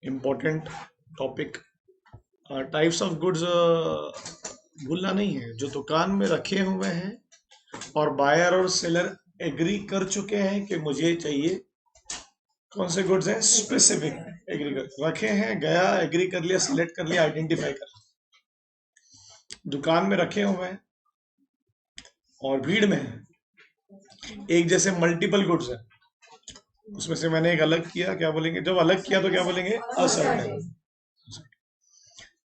Important topic. Types of goods भूलना नहीं है। जो दुकान में रखे हुए हैं और बायर और सेलर एग्री कर चुके हैं कि मुझे चाहिए, कौन से गुड्स हैं? स्पेसिफिक। एग्री कर रखे हैं, गया, एग्री कर लिया, सिलेक्ट कर लिया, आइडेंटिफाई कर लिया। दुकान में रखे हुए हैं और भीड़ में है, एक जैसे मल्टीपल गुड्स है, उसमें से मैंने एक अलग किया, क्या बोलेंगे? जब अलग किया तो क्या बोलेंगे? असर्टेन।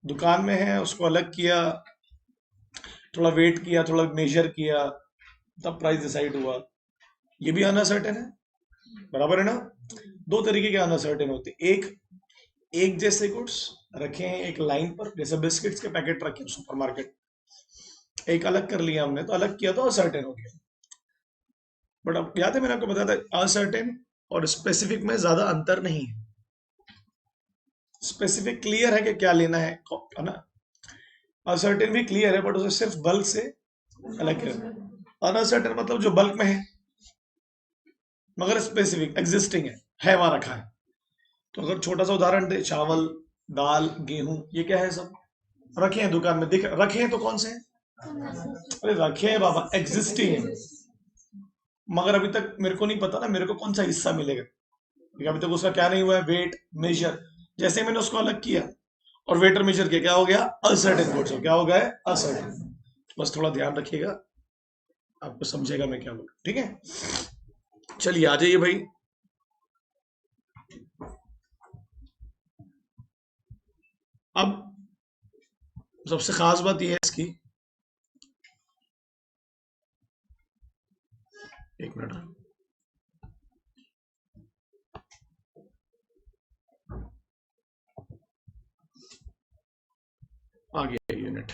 दुकान में है, उसको अलग किया, थोड़ा वेट किया, थोड़ा मेजर किया, तब प्राइस डिसाइड हुआ। ये भी अनसर्टेन है, बराबर है ना? दो तरीके के अनसर्टेन होते हैं। एक जैसे गुड्स रखे हैं एक लाइन पर, जैसे बिस्किट्स के पैकेट रखे सुपरमार्केट, एक अलग कर लिया हमने, तो अलग किया तो असर्टेन हो गया। बट अब याद है मैंने आपको बताया था, असर्टेन और स्पेसिफिक में ज्यादा अंतर नहीं है। स्पेसिफिक क्लियर है कि क्या लेना है ना? असर्टेन भी क्लियर है, बट उसे सिर्फ बल्क से अलग किया। अनसर्टेन मतलब जो बल्क में है मगर स्पेसिफिक एग्जिस्टिंग है वहां रखा है। तो अगर छोटा सा उदाहरण दे, चावल, दाल, गेहूं, ये क्या है? सब रखे हैं दुकान में, दिख रखे हैं तो कौन से हैं? अरे रखे हैं बाबा, एग्जिस्टिंग है, मगर अभी तक मेरे को नहीं पता ना मेरे को कौन सा हिस्सा मिलेगा, क्योंकि अभी तक उसका क्या नहीं हुआ है? Wait, major. जैसे ही मैंने उसको अलग किया और वेट और मेजर किया, क्या हो गया? Ascertain goods. क्या हो गया? असर्टेन। बस थोड़ा ध्यान रखिएगा, आपको समझेगा मैं क्या बोल रहा हूं, ठीक है? चलिए आ जाइए भाई। अब सबसे खास बात यह है इसकी, एक मिनट, आ गया यूनिट।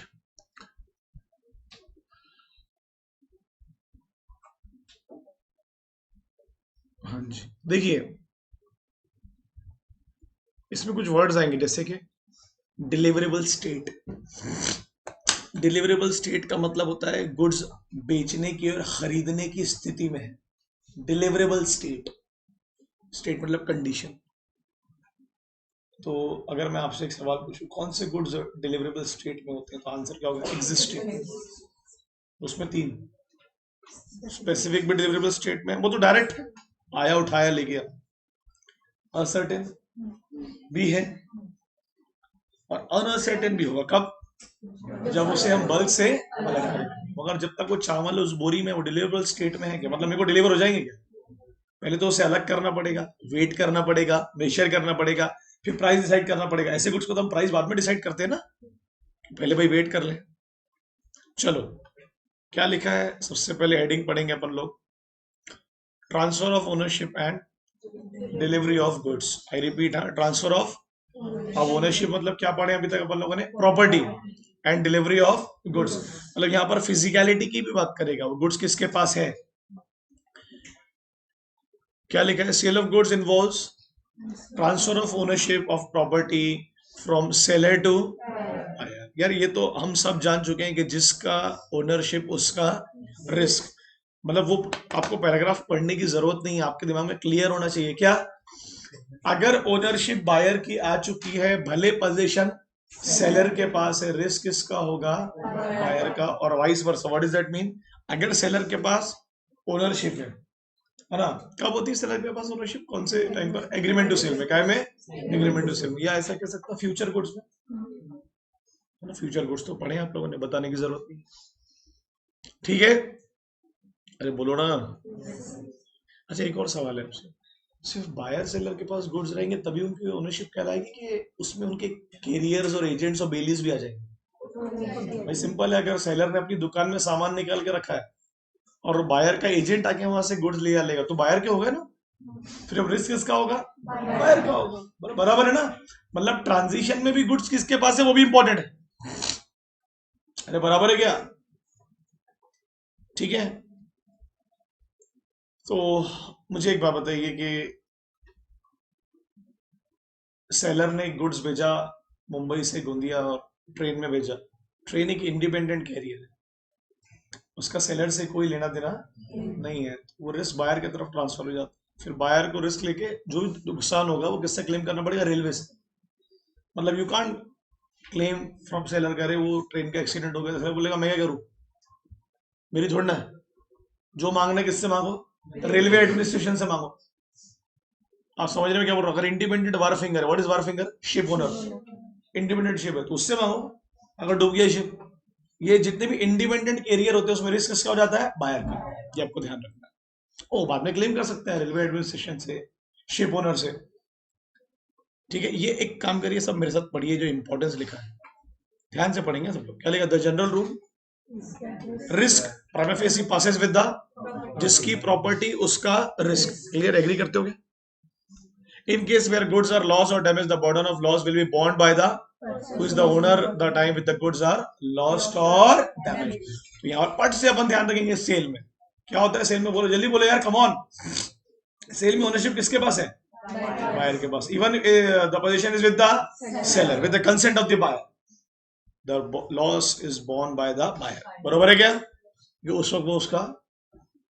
हाँ जी, देखिए इसमें कुछ वर्ड्स आएंगे जैसे कि डिलीवरेबल स्टेट। डिलीवरेबल स्टेट का मतलब होता है गुड्स बेचने की और खरीदने की स्थिति में है। डिलीवरेबल स्टेट, स्टेट मतलब कंडीशन। तो अगर मैं आपसे एक सवाल पूछूं, कौन से गुड्स डिलीवरेबल स्टेट में होते हैं, तो आंसर क्या होगा? एग्जिस्टिंग। उसमें तीन। स्पेसिफिक भी डिलीवरेबल स्टेट में, वो तो डायरेक्ट है, आया उठाया ले गया। असर्टेन भी है और अनसर्टेन भी होगा। कब? जब उसे हम बल्क से अलग करेंगे। मगर जब तक वो चावल उस बोरी में वो डिलीवरेबल स्टेट में है, क्या मतलब मेरे को डिलीवर हो जाएंगे क्या? पहले तो उसे अलग करना पड़ेगा, वेट करना पड़ेगा, मेजर करना पड़ेगा, फिर प्राइस डिसाइड करना पड़ेगा। ऐसे गुड्स को तो हम प्राइस बाद में डिसाइड करते हैं ना, पहले भाई वेट कर लें। चलो क्या लिखा है, सबसे पहले हेडिंग पढ़ेंगे अपन लोग, transfer of ownership and delivery of goods. I repeat, transfer of ownership मतलब क्या पढ़े अभी तक अपन लोगों ने? Property. And delivery of goods मतलब यहाँ पर फिजिकलिटी की भी बात करेगा, वो गुड्स किसके पास है। क्या लिखा है? Sale of goods involves transfer of ownership of property from seller to buyer. यार ये तो हम सब जान चुके हैं कि जिसका ओनरशिप उसका रिस्क। मतलब वो आपको पैराग्राफ पढ़ने की जरूरत नहीं है, आपके दिमाग में क्लियर होना चाहिए। क्या? अगर ओनरशिप बायर की आ चुकी है, भले पोजीशन सेलर के पास है, रिस्क किसका होगा? बायर का। और vice versa. What is that mean? अगर सेलर के पास ओनरशिप है ना, कब होती है सेलर के पास ओनरशिप? कौन से टाइम पर? एग्रीमेंट टू सेल में। क्या में? एग्रीमेंट टू सेल में। या ऐसा कह सकता फ्यूचर गुड्स में, है ना? फ्यूचर गुड्स तो पढ़े आप लोगों ने, बताने की जरूरत नहीं, ठीक है? अरे बोलो ना। अच्छा एक और सवाल है आपसे, सिर्फ बायर सेलर के पास गुड्स रहेंगे तभी उनकी ओनरशिप कहलाएगी, कि उसमें उनके कैरियर्स और एजेंट्स और बेलीज भी आ जाएंगे? भाई सिंपल है, अगर सेलर ने अपनी दुकान में सामान निकाल के रखा है और बायर का एजेंट आके वहां से गुड्स ले लेगा, तो बायर के हो गए ना, फिर अब रिस्क किसका होगा? बायर का होगा। बराबर है ना? मतलब ट्रांजिशन में भी गुड्स किसके पास है वो भी इंपॉर्टेंट है। अरे बराबर है क्या? ठीक है। तो मुझे एक बात बताइए कि सेलर ने गुड्स भेजा मुंबई से गोंदिया, और ट्रेन में भेजा। ट्रेन एक इंडिपेंडेंट कैरियर है, उसका सेलर से कोई लेना देना नहीं है, वो रिस्क बायर की तरफ ट्रांसफर हो जाता है। फिर बायर को रिस्क लेके जो भी नुकसान होगा वो किससे क्लेम करना पड़ेगा? रेलवे से। मतलब you can't claim from seller, करे वो ट्रेन का एक्सीडेंट हो गया, तो सेलर बोलेगा मैं क्या करूं, मेरी थोड़ी ना है। जो मांगना है किससे मांगो, रेलवे एडमिनिस्ट्रेशन से मांगो। आप समझ रहे हो क्या बोल रहा हूँ? अगर इंडिपेंडेंट वार फिंगर है, what is war finger, ship owner, independent ship है तो उससे मांगो, अगर डूब गया शिप। ये जितने भी इंडिपेंडेंट एरियर होते हैं उसमें रिस्क किसका हो जाता है, बायर का। ये आपको ध्यान रखना है। ओ बाद में क्लेम कर सकते हैं रेलवे एडमिनिस्ट्रेशन से, शिप ओनर से। ठीक है, ये एक काम करिए, सब मेरे साथ पढ़िए जो इंपॉर्टेंस लिखा है, ध्यान से पढ़ेंगे सब लोग। क्या लिखा, the general rule, risk prima facie passes with the, जिसकी प्रॉपर्टी उसका रिस्क। क्लियर, एग्री करते हो क्या? In case where goods are lost or damaged, the burden of loss will be borne by the who is the owner the time with the goods are lost or damaged. तो यहाँ पट से अपन ध्यान रखेंगे cell में क्या होता है। सेल में बोलो, जल्दी बोलो यार, कम ऑन। सेल में ओनरशिप किसके पास है, बायर के पास। Even the position is with the seller with the consent of the buyer, the loss is borne by the buyer. बरोबर है क्या, कि उस वक्त वो उसका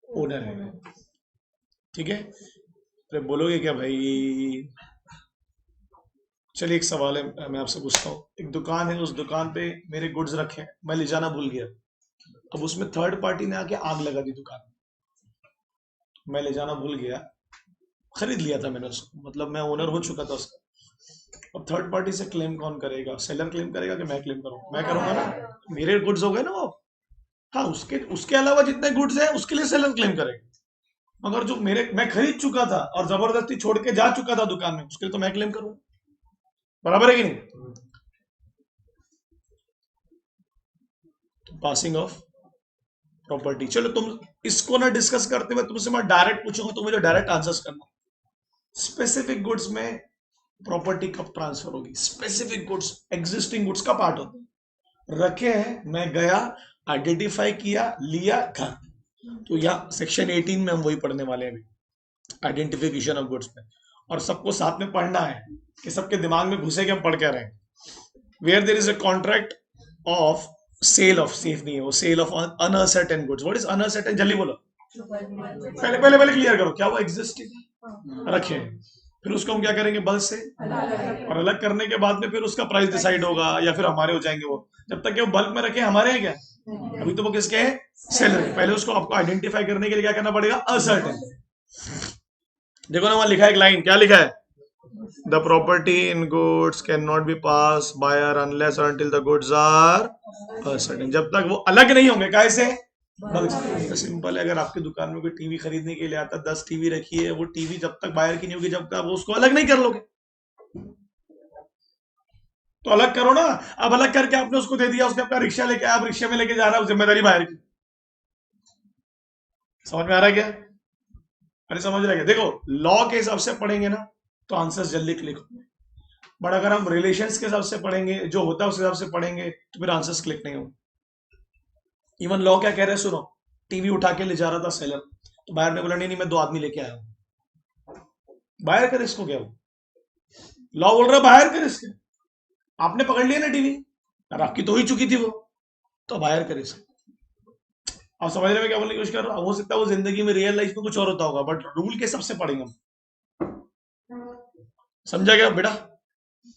ओनर है। ठीक है, तो बोलोगे क्या भाई। चलिए एक सवाल है, मैं आपसे पूछता हूँ। एक दुकान है, उस दुकान पे मेरे गुड्स रखे हैं, मैं ले जाना भूल गया। अब उसमें थर्ड पार्टी ने आके आग लगा दी दुकान में, मैं ले जाना भूल गया, खरीद लिया था मैंने उसको, मतलब मैं ओनर हो चुका था उसका। अब थर्ड पार्टी से क्लेम कौन करेगा, सेलर क्लेम करेगा कि मैं क्लेम करूंगा? मैं करूंगा ना, मेरे गुड्स हो गए ना वो। हाँ, उसके उसके अलावा जितने गुड्स हैं उसके लिए सेलर क्लेम करेगा, मगर जो मेरे मैं खरीद चुका था और जबरदस्ती छोड़ के जा चुका था दुकान में, उसके लिए तो मैं क्लेम करूंगा। बराबर है कि नहीं? Passing of property. चलो तुम इसको ना डिस्कस करते हुए तुमसे मैं डायरेक्ट पूछूंगा, तो मुझे डायरेक्ट आंसर्स करना। स्पेसिफिक गुड्स में प्रॉपर्टी कब ट्रांसफर होगी? स्पेसिफिक गुड्स एग्जिस्टिंग गुड्स का पार्ट होते हैं, रखे हैं, मैं गया, आइडेंटिफाई किया, लिया, घर। तो यहाँ सेक्शन 18 में हम वही पढ़ने वाले हैं अभी, आइडेंटिफिकेशन ऑफ गुड्स में। और सबको साथ में पढ़ना है कि सबके दिमाग में घुसे कि हम पढ़ क्या रहे हैं। Where there is a contract of sale of, safe नहीं है वो, sale of uncertain goods. What is uncertain, जल्दी बोलो, पहले पहले पहले क्लियर करो, क्या वो एग्जिस्टिंग रखे हैं, फिर उसको हम क्या करेंगे, बल्क से, और अलग करने के बाद में फिर उसका प्राइस डिसाइड होगा या फिर हमारे हो जाएंगे वो। जब तक वो बल्क में रखे हमारे हैं क्या, अभी तो वो किसके हैं, सेलर के। पहले उसको आपको आइडेंटिफाई करने के लिए क्या करना पड़ेगा, असर्टेन। देखो ना वहां लिखा है एक लाइन, क्या लिखा है, the property in goods can not be pass buyer unless और until the goods are ascertain. जब तक वो अलग नहीं होंगे, कैसे, तो सिंपल है, अगर आपकी दुकान में कोई टीवी खरीदने के लिए आता, 10 टीवी रखी है, वो टीवी जब तक बायर की नहीं होगी, जब तक आप उसको अलग नहीं कर लोगे। तो अलग करो ना। अब अलग करके आपने उसको दे दिया, उसने अपना रिक्शा लेके आया, आप रिक्शे में लेके जा रहा है, जिम्मेदारी बायर की। समझ में आ रहा है क्या, अरे समझ रहा है क्या? देखो लॉ के हिसाब से पढ़ेंगे ना तो आंसर जल्दी क्लिक होंगे, बट अगर हम रिलेशंस के हिसाब से पढ़ेंगे, जो होता है उस हिसाब से पढ़ेंगे, तो फिर आंसर्स क्लिक नहीं होंगे। इवन लॉ क्या कह रहे हैं सुनो, टीवी उठा के ले जा रहा था सेलर, तो बायर ने बोला नहीं नहीं मैं 2 आदमी लेके आया हूं। बायर का रिस्क हो गया वो, लॉ बोल रहा है बायर का रिस्क है। आपने पकड़ लिया ना टीवी, और आपकी तो ही चुकी थी वो, तो बायर का रिस्क। आप समझ रहे हैं क्या बोलने की कोशिश कर रहा हूं? हो सकता है वो जिंदगी में रियल लाइफ में कुछ और होता होगा, बट रूल के सबसे पढ़ेंगे हम। समझा क्या बेटा,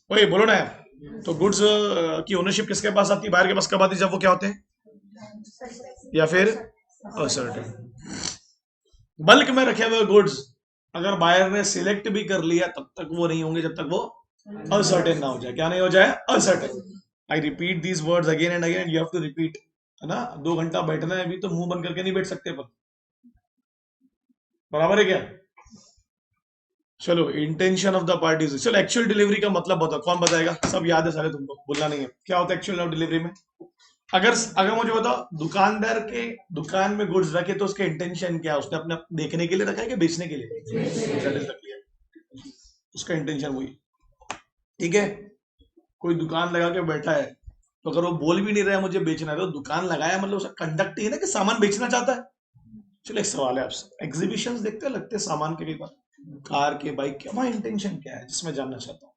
वही बोलो ना यार। तो गुड्स की ओनरशिप किसके पास आती है, बायर के पास कब आती है, जब वो क्या होते हैं, या फिर असर्टेन। बल्क में रखे हुए गुड्स अगर बायर ने सिलेक्ट भी कर लिया, तब तक वो नहीं होंगे जब तक वो असर्टेन ना हो जाए। क्या नहीं हो जाए, ascertain. I repeat these words again and again, you have to repeat, है ना। 2 घंटा बैठना है अभी, तो मुंह बंद करके नहीं बैठ सकते पर, बराबर है क्या। चलो, इंटेंशन ऑफ द पार्टीज। चलो एक्चुअल डिलीवरी का मतलब बताओ, कौन बताएगा, सब याद है सारे तुमको, भूलना नहीं है। क्या होता है एक्चुअल ऑफ डिलीवरी में? अगर अगर मुझे बताओ, दुकानदार के दुकान में गुड्स रखे तो उसका इंटेंशन क्या है, उसने अपने देखने के लिए रखा है कि बेचने के लिए, उसका इंटेंशन वही। ठीक है, कोई दुकान लगा के बैठा है, तो अगर वो बोल भी नहीं रहा है मुझे बेचना है, तो दुकान लगाया मतलब उसका कंडक्ट ही है ना कि सामान बेचना चाहता है। चलो एक सवाल है आपसे, एग्जीबिशंस देखते हो, लगते हैं सामान के, कई बार कार के, बाइक के, वहां इंटेंशन क्या है, जिसमें जानना चाहता हूँ।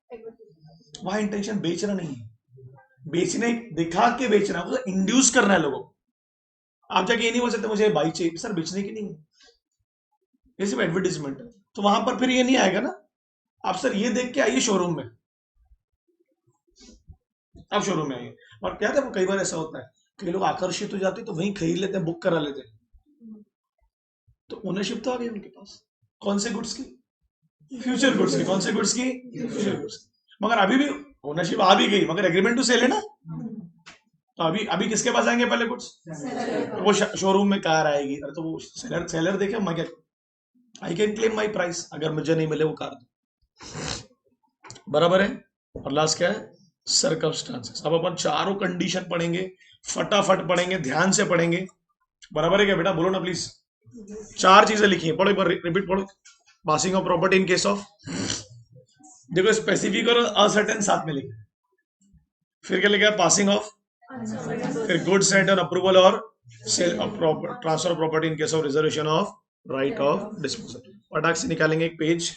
वहां इंटेंशन बेचना नहीं है, बेचने दिखा के बेचना है, मतलब इंड्यूस करना है लोगों को। आप जाके ये नहीं बोल सकते मुझे बाइक चाहिए सर, बेचने की नहीं है, ये सिर्फ एडवर्टीजमेंट है। तो वहां पर फिर ये नहीं आएगा ना, आप सर ये देख के आइए शोरूम में, अब शोरूम में आइए। और क्या था, कई बार ऐसा होता है, कई लोग आकर्षित हो जाते हैं तो वहीं खरीद लेते हैं, बुक करा लेते हैं, तो ओनरशिप तो आ गई उनके पास। कौन से गुड्स की? फ्यूचर गुड्स की। कौन से गुड्स की? Future goods. मगर अभी भी ओनरशिप आ भी गई, मगर एग्रीमेंट टू सेल है ना, तो अभी अभी किसके पास आएंगे पहले गुड्स? तो वो शोरूम में कार आएगी, अरे तो वो सेलर देखे, मैं क्या, I can claim my price, अगर मुझे नहीं मिले वो कार, बराबर है। और लास्ट क्या है? सर्कमस्टांसेस। अब अपन चारों कंडीशन पढ़ेंगे, फटाफट पढ़ेंगे, ध्यान से पढ़ेंगे, बराबर है क्या बेटा? बोलो ना प्लीज। चार चीजें लिखी है, पढ़ो एक बार, रिपीट पढ़ो। Passing of property in case of, देखो स्पेसिफिक और असर्टेन साथ में लिखा है। फिर क्या लिखा है? पासिंग ऑफ, फिर गुड्स एट एन अप्रूवल और sale transfer of property in case of reservation of right of disposal. फटाक से निकालेंगे एक पेज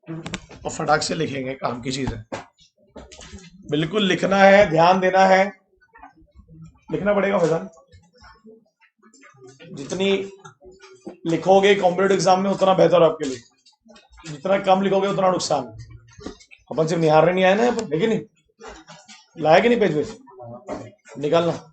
और फटाक से लिखेंगे, काम की चीज है, बिल्कुल लिखना है, ध्यान देना है, लिखना पड़ेगा फैजान। जितनी लिखोगे कॉम्पिटेटिव एग्जाम में उतना बेहतर है आपके लिए, जितना कम लिखोगे उतना नुकसान। अपन सिर्फ निहारने नहीं आए ना, अपन है कि नहीं, लाया कि नहीं पेज पेज निकालना।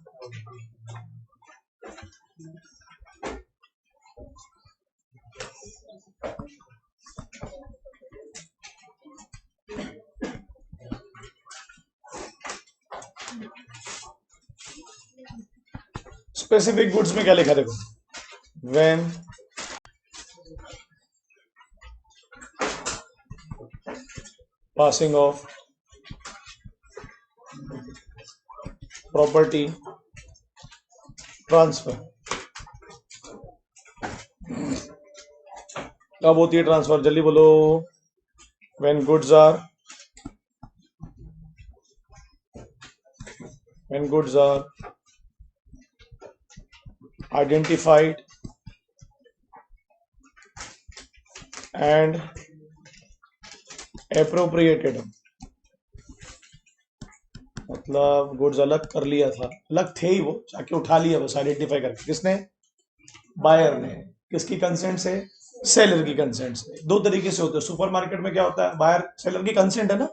स्पेसिफिक गुड्स में क्या लिखा देखो, when passing of property transfer, कब होती है ट्रांसफर? जल्दी बोलो। When goods are identified and appropriated, मतलब गुड्स अलग कर लिया था, अलग थे ही वो, जाके उठा लिया बस आइडेंटिफाई करके। किसने? बायर ने। किसकी कंसेंट से? सेलर की कंसेंट से। दो तरीके से होते हैं सुपरमार्केट में, क्या होता है, बायर सेलर की कंसेंट है ना,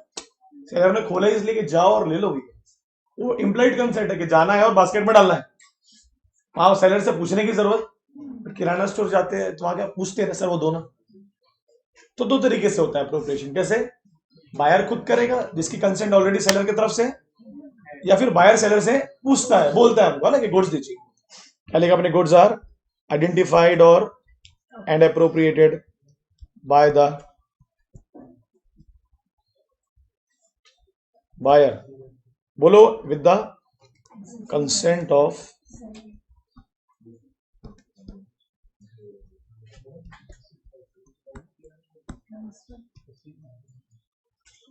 सेलर ने खोला इसलिए कि जाओ और ले लो, वो इम्प्लाइड कंसेंट है कि जाना है और बास्केट में डालना है, वहां सेलर से पूछने की जरूरत। किराना स्टोर जाते हैं तो वहां क्या पूछते हैं ना, सर वो दो ना। तो दो तरीके से होता है अप्रोप्रिएशन। कैसे? बायर खुद करेगा जिसकी कंसेंट ऑलरेडी सेलर की तरफ से, या फिर बायर सेलर से पूछता है, बोलता है ना कि गुड्स दीजिए। क्या लिखा अपने? गुड्स आर आइडेंटिफाइड और and appropriated by the buyer, बोलो, with the consent of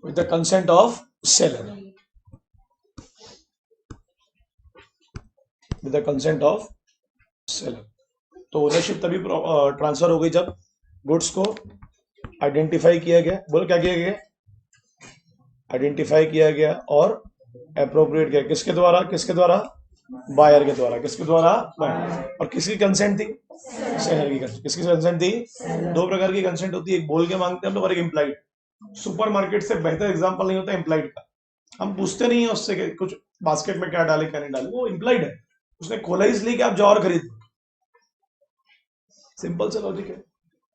with the consent of seller, with the consent of seller। तो ओनरशिप तभी ट्रांसफर हो गई जब गुड्स को आइडेंटिफाई किया गया, बोलो क्या किया गया? आइडेंटिफाई किया गया और अप्रोप्रिएट किया। किसके द्वारा? किसके द्वारा? बायर के द्वारा। किसके द्वारा? बायर। और किसकी कंसेंट थी? सेलर की कंसेंट। किसकी कंसेंट थी? दो प्रकार की कंसेंट होती है, एक बोल के मांगते हैं हम लोग और एक इम्प्लाइड। सुपरमार्केट से बेहतर एग्जांपल नहीं होता इम्प्लाइड का, हम पूछते नहीं है उससे कि कुछ बास्केट में क्या डाले क्या नहीं डाले, वो इम्प्लाइड है, उसने खोला इसलिए कि आप जाओ और खरीद। सिंपल सा लॉजिक है।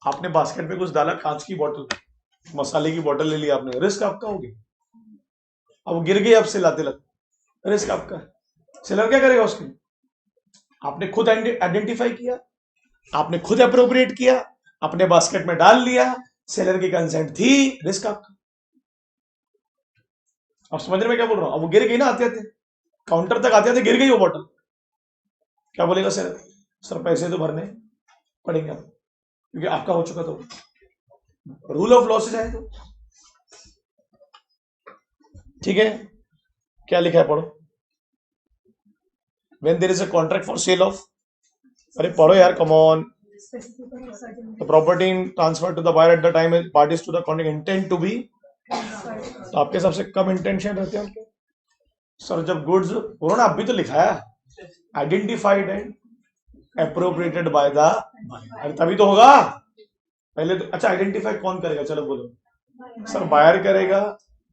आपने बास्केट में कुछ डाला, कांच की बोतल, मसाले की बोतल ले ली आपने, रिस्क आपका हो गया, अब वो गिर गई आपसे लाते लाते, रिस्क आपका। सेलर क्या करेगा उसके? आपने खुद आइडेंटिफाई किया, आपने खुद अप्रोप्रिएट किया, अपने बास्केट में डाल लिया, सेलर की कंसेंट थी, रिस्क आपका। अब समझ रहे मैं क्या बोल रहा हूं? अब वो गिर गई ना, आते आते काउंटर तक आते आते गिर गई वो बोतल, क्या बोलेगा सेलर? सर पैसे तो भरने पड़ेंगे आप, क्योंकि आपका हो चुका, तो रूल ऑफ लॉ से जाए तो ठीक है। क्या लिखा है? पढ़ो। When there is a contract for sale of, अरे पढ़ो यार, come on. The property transferred to the buyer at the time parties to the contract intend to be, तो आपके सबसे कम इंटेंशन रहते हैं उनके। सर जब गुड्स, बोलो ना, अभी तो लिखा है identified and appropriated by the, अरे तभी तो होगा पहले तो। अच्छा आइडेंटिफाई कौन करेगा? चलो बोलो। सर बायर करेगा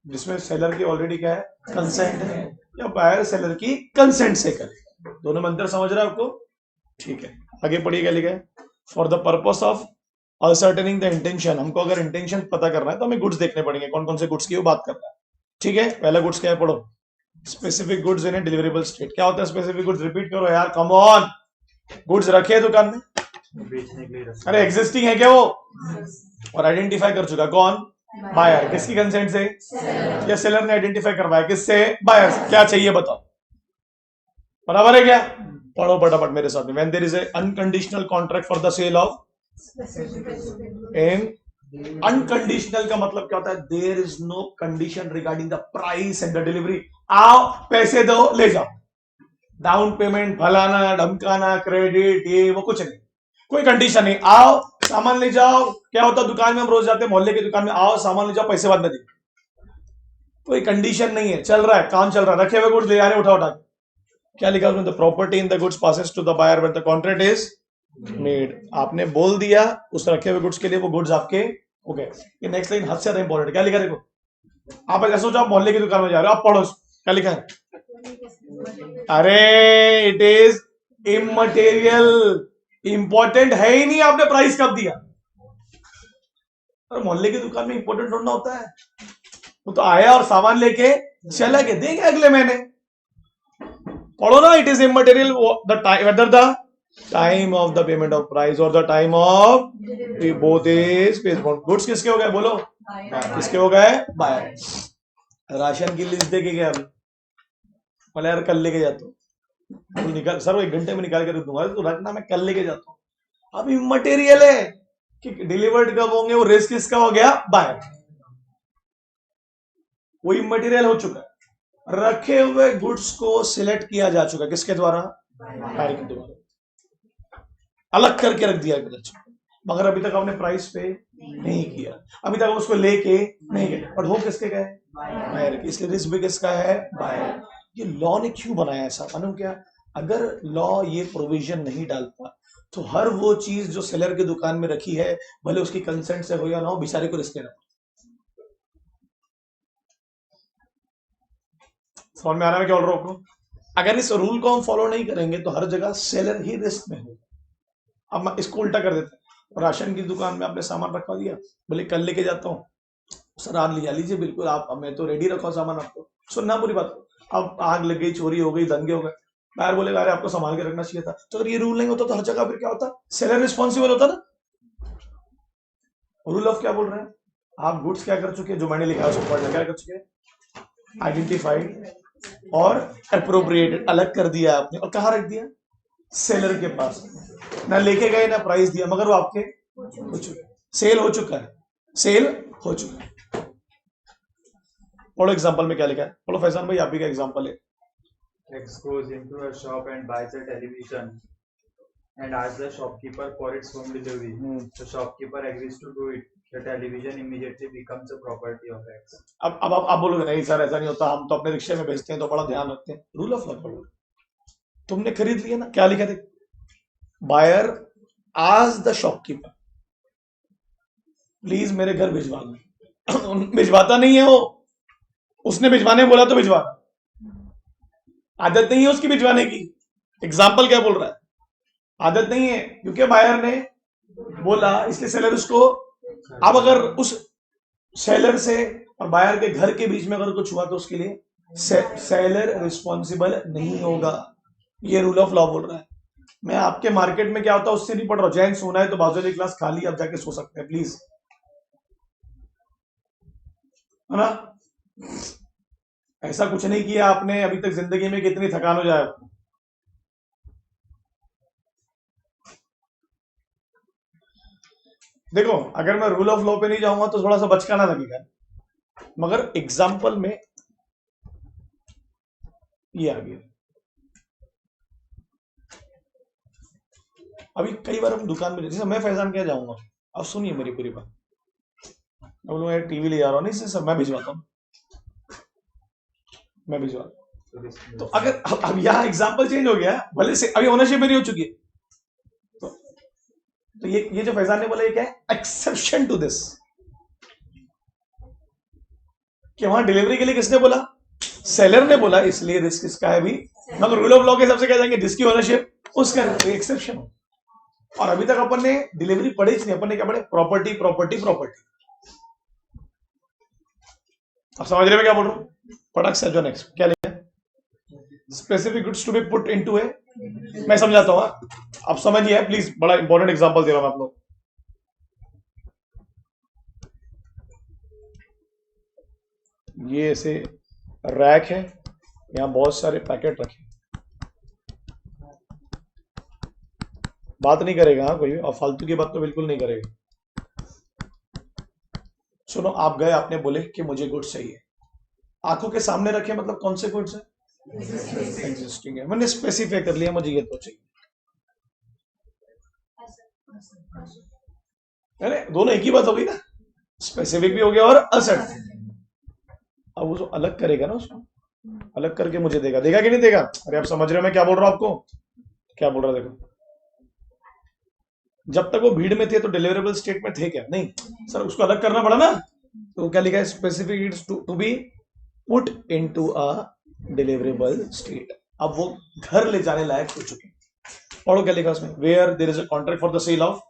जिसमें सेलर की ऑलरेडी क्या है, कंसेंट है, या बायर सेलर की कंसेंट से करे। दोनों में अंतर समझ रहा है आपको? ठीक है, आगे पढ़िए क्या लिखा है। For the purpose of ascertaining the intention, हमको अगर इंटेंशन पता करना है तो हमें गुड्स देखने पड़ेंगे, कौन कौन से गुड्स की वो बात कर रहा है। ठीक है, पहला गुड्स क्या है, पढ़ो। Specific goods in a deliverable state. क्या होता है स्पेसिफिक गुड्स? रिपीट करो यार, कम ऑन। गुड्स रखे दुकान में, बेचने के लिए रखा। अरे एग्जिस्टिंग है क्या वो, और आइडेंटिफाई कर चुका, कौन? बायर। किसकी कंसेंट से? या सेलर ने आइडेंटिफाई करवाया, किससे? बायर से। क्या चाहिए बताओ, बराबर है क्या? पढ़ो फटाफट मेरे साथ में। When there is a unconditional contract for the sale of, इन अनकंडीशनल का मतलब क्या होता है? There is no condition regarding the price and the delivery. आओ पैसे दो ले जाओ, डाउन पेमेंट फलाना ढमकाना क्रेडिट ये वो कुछ नहीं, कोई कंडीशन नहीं। आओ सामान ले जाओ। क्या होता है दुकान में, हम रोज जाते हैं मोहल्ले की दुकान में, आओ सामान ले जाओ पैसे बाद में दे। कोई कंडीशन नहीं है, चल रहा है काम, चल रहा है, रखे हुए गुड्स ले आ रहे, उठा उठा। क्या लिखा उसमें? The property in the goods passes to the buyer when the contract is made. आपने बोल दिया उस रखे हुए गुड्स के लिए, वो गुड्स आपके हो गए। ये नेक्स्ट लाइन हद से ज्यादा इंपॉर्टेंट। क्या लिखा देखो, आप ऐसा सोचो आप मोहल्ले की दुकान में जा रहे हो, आप पढ़ो क्या लिखा है। अरे इट इज इमटेरियल, इंपॉर्टेंट है ही नहीं, आपने प्राइस कब दिया? और मोहल्ले की दुकान में इंपॉर्टेंट ढूंढना होता है, वो तो आया और सामान लेके चला गया, देंगे अगले महीने। पढ़ो ना, it is immaterial the time, whether the time of the payment of price और the time of both is paid. Goods किसके हो गए बोलो? किसके हो गए? बायर। राशन की लिस्ट देके गया अभी, बोले यार कल लेके जाता हूँ, निकाल सर वो 1 घंटे में निकाल के रख दूंगा, तो रखना मैं कल लेके जाता हूँ। अब इमटेरियल है कि डिलीवर्ड कब होंगे, वो रिस्क किसका हो गया? बायर। वो इमटेरियल हो चुका है, रखे हुए गुड्स को सिलेक्ट किया जा चुका है, किसके द्वारा? बायर के द्वारा, अलग करके रख दिया गया, मगर अभी तक आपने प्राइस पे नहीं किया, अभी तक उसको लेके नहीं गए, और हो किसके गए? बायर के। इसलिए रिस्क भी किसका है? बायर। ये लॉ ने क्यों बनाया ऐसा मालूम क्या? अगर लॉ ये प्रोविजन नहीं डालता तो हर वो चीज जो सेलर की दुकान में रखी है, भले उसकी कंसेंट से हो या ना हो, बेचारे को रिस्क लेना। समझ में आ रहा है क्या बोल रहा हूं? अगर इस रूल को हम फॉलो नहीं करेंगे तो हर जगह सेलर ही रिस्क में होगा। अब इसको उल्टा कर देते हैं, राशन की दुकान में आपने सामान रखवा दिया, बोले कल लेके जाता हूँ, सर आप ले लीजिए बिल्कुल, आप मैं तो रेडी रखा सामान आपको। सुनना पूरी बात। अब आग लग गई, चोरी हो गई, दंगे हो गए, बाहर बोलेगा अरे आपको संभाल के रखना चाहिए था। तो अगर ये रूल नहीं होता तो हर जगह फिर क्या होता? सेलर रिस्पॉन्सिबल होता ना। रूल ऑफ क्या बोल रहे हैं? आप गुड्स क्या कर चुके हैं, जो मैंने लिखा है उसको पढ़ना, क्या कर चुके हैं? आइडेंटिफाइड और अप्रोप्रिएटेड, अलग कर दिया आपने, और कहाँ रख दिया? सेलर के पास। ना लेके गए ना प्राइस दिया, मगर वो आपके हो चुके, सेल हो चुका है, सेल हो चुका है। पढ़ो एग्जांपल में क्या लिखा है, पढ़ो फैजान भाई, आप भी का एग्जांपल है। X goes into a shop and buys a television and asks the shopkeeper for its home delivery. The shopkeeper agrees to do it. The television immediately becomes a property of X. अब आप बोलोगे नहीं sir ऐसा नहीं होता, हम तो अपने रिक्शे में भेजते हैं तो बड़ा ध्यान रखते हैं। रूल ऑफ लॉ पढ़ो, तुमने खरीद लिया ना, क्या लिखा थे? बायर आज द शॉपकीपर प्लीज मेरे घर भिजवा दो। भिजवाता नहीं है वो, उसने भिजवाने बोला तो भिजवा, आदत नहीं है उसकी भिजवाने की। एग्जाम्पल क्या बोल रहा है? आदत नहीं है, क्योंकि बायर ने बोला इसलिए सेलर उसको। अब अगर उस सेलर से और बायर के घर के बीच में अगर कुछ हुआ तो उसके लिए सेलर रिस्पॉन्सिबल नहीं होगा। ये रूल ऑफ लॉ बोल रहा है। मैं आपके मार्केट में क्या होता है उससे नहीं पढ़ रहा हूं। जैन सोना है तो बाजू वाली क्लास खाली, आप जाके सो सकते हैं प्लीज, है ना? ऐसा कुछ नहीं किया आपने अभी तक जिंदगी में, कितनी थकान हो जाए आपको। देखो अगर मैं रूल ऑफ लॉ पे नहीं जाऊंगा तो थोड़ा सा बचकाना लगेगा, मगर एग्जाम्पल में ये आ गया। अभी कई बार हम दुकान में, जैसे मैं फैजान क्या जाऊंगा, अब सुनिए मेरी पूरी बात, मैं बोलूंगा टीवी ले जा रहा हूँ, नहीं सर मैं भिजवाता हूँ, मैं भिजवा। तो अगर अब यहाँ एग्जाम्पल चेंज हो गया, भले से अभी ओनरशिप मेरी हो चुकी है, तो ये जो फैजान ने बोला ये क्या है? Exception to this. कि वहां डिलीवरी के लिए किसने बोला? सेलर ने बोला, इसलिए रिस्क किसका है अभी? मगर रूल ऑफ लॉ के हिसाब से क्या जाएंगे? जिसकी ओनरशिप उसका एक्सेप्शन हो। और अभी तक अपन ने डिलीवरी पढ़ी नहीं, अपन ने क्या पढ़े? Property property property. अब समझ रहे मैं क्या बोल रहा हूँ? प्रोडक्ट से जो नेक्स्ट क्या लिखा है? Specific goods to be put into a, मैं समझाता हूँ, अब समझिए प्लीज, बड़ा इंपॉर्टेंट एग्जांपल दे रहा हूं आप लोग। ये ऐसे रैक है, यहां बहुत सारे पैकेट रखे, बात नहीं करेगा हाँ कोई, और फालतू की बात तो बिल्कुल नहीं करेगा। सुनो, आप गए, आपने बोले कि मुझे गुड्स चाहिए, आंखों के सामने रखे, मतलब कौन से गुड्स है? एग्जिस्टिंग है, मैंने स्पेसिफाई कर लिया मुझे ये तो चाहिए। अरे दोनों एक ही बात हो गई ना, स्पेसिफिक भी हो गया और असर्ट। अब वो जो अलग करेगा ना, उसको अलग करके मुझे देगा, देगा कि नहीं देगा? अरे आप समझ रहे हो मैं क्या बोल रहा हूं आपको? क्या बोल रहा है देखो, जब तक वो भीड़ में थे तो डिलीवरेबल स्टेट में थे क्या? नहीं सर, उसको अलग करना पड़ा ना। तो क्या लिखा है? Specific it's to be put into a deliverable state. अब वो घर ले जाने लायक हो चुके हैं। पढ़ो क्या लिखा उसमें? Where there is a contract for the sale of,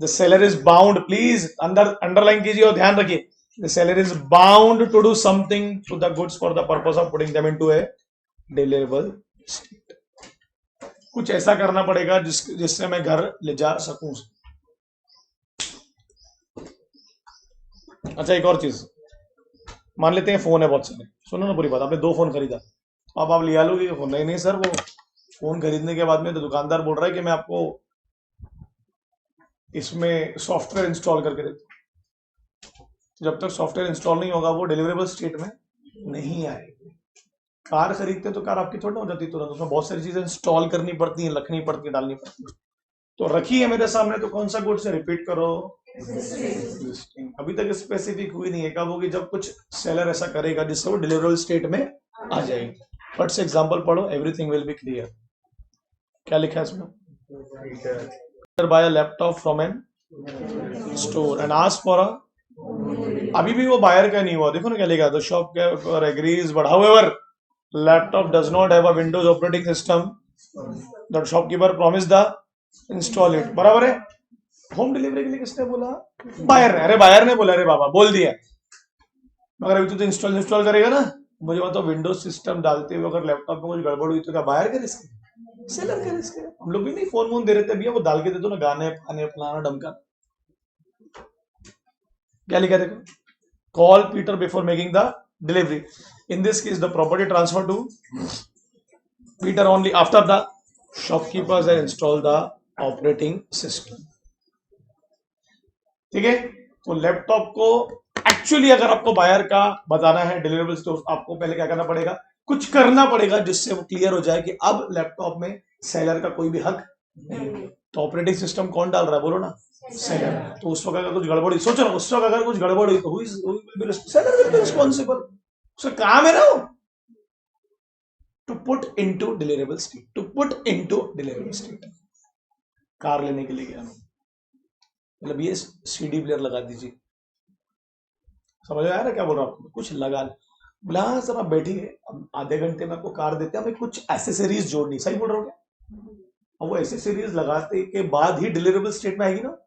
the seller is bound, please underline कीजिए और ध्यान रखिए, the seller is bound to do something to the goods for the purpose of putting them into a deliverable state. कुछ ऐसा करना पड़ेगा जिससे मैं घर ले जा सकूं। अच्छा एक और चीज, मान लेते हैं फोन है बहुत सारे, सुनो ना पूरी बात, आपने 2 फोन खरीदा, अब आप लिया लोगे फोन? नहीं नहीं सर, वो फोन खरीदने के बाद में तो दुकानदार बोल रहा है कि मैं आपको इसमें सॉफ्टवेयर इंस्टॉल करके देता हूं। जब तक सॉफ्टवेयर इंस्टॉल नहीं होगा वो डिलीवरेबल स्टेट में नहीं आएगी। कार खरीदते तो कार आपकी थोड़ी ना हो जाती तुरंत, उसमें बहुत सारी चीजें इंस्टॉल करनी पड़ती हैं, रखनी पड़ती है, डालनी पड़ती है। तो रखी है मेरे सामने, तो कौन सा गुड्स है? रिपीट करो, एग्जिस्टिंग। अभी तक स्पेसिफिक हुई नहीं है, कब होगी? जब कुछ सेलर ऐसा करेगा जिससे वो डिलीवरेबल स्टेट में आ जाएगी। फट से एग्जांपल पढ़ो, एवरीथिंग विल बी क्लियर। क्या लिखा है इसमें? Buy a laptop from an store and ask for a, अभी भी वो बायर का नहीं हुआ, देखो ना क्या लिखा, the shopkeeper agrees but however laptop does not have a Windows operating system, the shopkeeper promise the install it. बराबर है। होम डिलीवरी के लिए किसने बोला? बायर ने। अरे बायर ने बोला, अरे बाबा बोल दिया, मगर अभी तो इंस्टॉल करेगा ना। मुझे बताओ, विंडोज सिस्टम डालते हुए अगर लैपटॉप में कुछ गड़बड़ हुई तो क्या बायर का रिस्क है? सेलर का रिस्क है। हम लोग भी नहीं फोन वोन दे रहे थे, भैया वो डाल के दे दो ना, गाने फाने फलाना डमका। क्या लिखा देखो, call Peter before making the delivery, in this case the property transfer to Peter only after the shopkeepers have installed the operating system. ठीक है, तो लैपटॉप को एक्चुअली अगर आपको बायर का बताना है डिलीवरेबल्स, तो आपको पहले क्या करना पड़ेगा? कुछ करना पड़ेगा जिससे वो क्लियर हो जाए कि अब लैपटॉप में सेलर का कोई भी हक नहीं। तो ऑपरेटिंग सिस्टम कौन डाल रहा है? बोलो ना, सेलर। तो उस वक्त अगर कुछ गड़बड़ हुई, सोचो ना, उस वक्त अगर कुछ गड़बड़ हुई तो सेलर विल बी रिस्पॉन्सिबल। उसका काम है ना वो, to put into deliverable state, to put into deliverable state. Car लेने के लिए गया, मतलब ये सीडी प्लेयर लगा दीजिए, समझ में आ रहा है क्या बोल रहा हूँ आपको? कुछ लगा बोला, हाँ सर आप बैठिए, अब आधे घंटे में आपको कार देते हैं, हमें कुछ एसेसरीज जोड़नी। सही बोल रहा हूँ क्या? अब वो एसेसरीज लगाते के बाद ही डिलीवरेबल स्टेट में आएगी ना,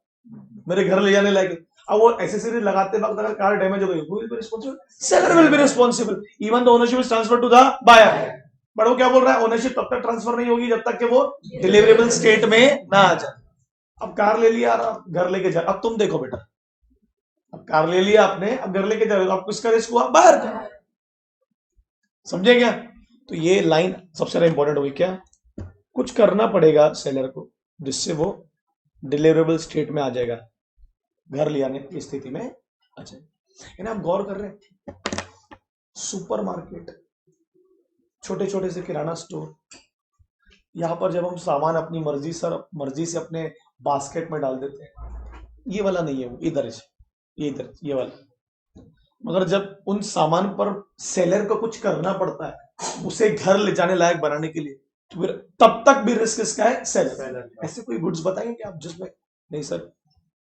मेरे घर ले जाने लायक। अब वो एसेसरीज लगाते वक्त अगर कार डैमेज हो गई, who will be responsible? Seller will be responsible, even the ownership is transfer to the buyer. But वो क्या बोल रहा है? ओनरशिप तब तक ट्रांसफर नहीं होगी जब तक कि वो डिलीवरेबल स्टेट में ना आ जाए। अब कार ले लिया, घर लेके जा, अब तुम देखो बेटा, अब कार ले लिया आपने, अब घर लेके जा रहे हो, अब किसका रिस्क हुआ? बाहर का। समझे क्या? तो ये लाइन सबसे ज्यादा इंपॉर्टेंट होगी। क्या कुछ करना पड़ेगा सेलर को जिससे वो डिलीवरेबल स्टेट में आ जाएगा, घर ले आने की स्थिति में आ जाएगा। आप गौर कर रहे हैं, सुपरमार्केट, छोटे छोटे से किराना स्टोर, यहां पर जब हम सामान अपनी मर्जी से अपने बास्केट में डाल देते हैं, ये वाला नहीं है वो, इधर ये वाला। मगर जब उन सामान पर सेलर को कुछ करना पड़ता है उसे घर ले जाने लायक बनाने के लिए, तो फिर तब तक भी रिस्क किसका है? सेलर। ऐसे कोई गुड्स बताएंगे कि आप जिसमें नहीं सर,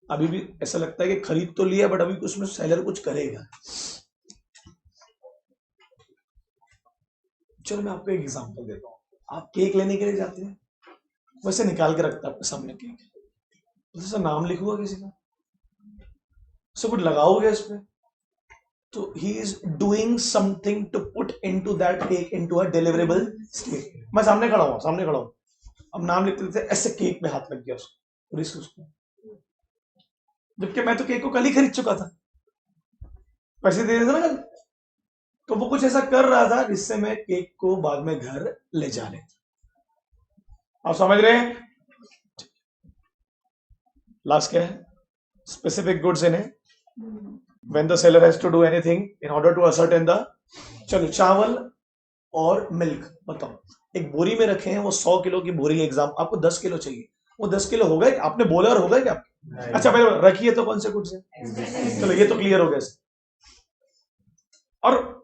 अभी भी ऐसा लगता है कि खरीद तो लिया बट अभी उसमें सेलर कुछ करेगा। चलो मैं आपको एक एग्जांपल देता हूँ. आप केक लेने के लिए जाते हैं, वैसे निकाल के रखता है आपके सामने केक, जैसा नाम लिखूंगा किसी का, सब कुछ लगाओगे इस पे, तो he is doing something to put into that cake into a deliverable state. मैं सामने खड़ा हूँ, अब नाम लिखते लिखते ऐसे केक में हाथ लग गया उसको, रिस्क उसको, जबकि मैं तो केक को कल ही खरीद चुका था, पैसे दे देते ना कल. तो वो कुछ ऐसा कर रहा था जिससे मैं केक को बाद में घर ले जा ले. आप समझ रहे हैं? लास्ट क्या है? Specific goods in when the seller has to do anything in order to ascertain the. चलो चावल और मिल्क बताओ, एक बोरी में रखे हैं, वो 100 किलो की बोरी है, एग्जाम आपको 10 किलो चाहिए, वो 10 किलो होगा, आपने बोला और होगा क्या? अच्छा पहले रखिए तो कौन से गुड्स है? चलो ये तो क्लियर हो गया. और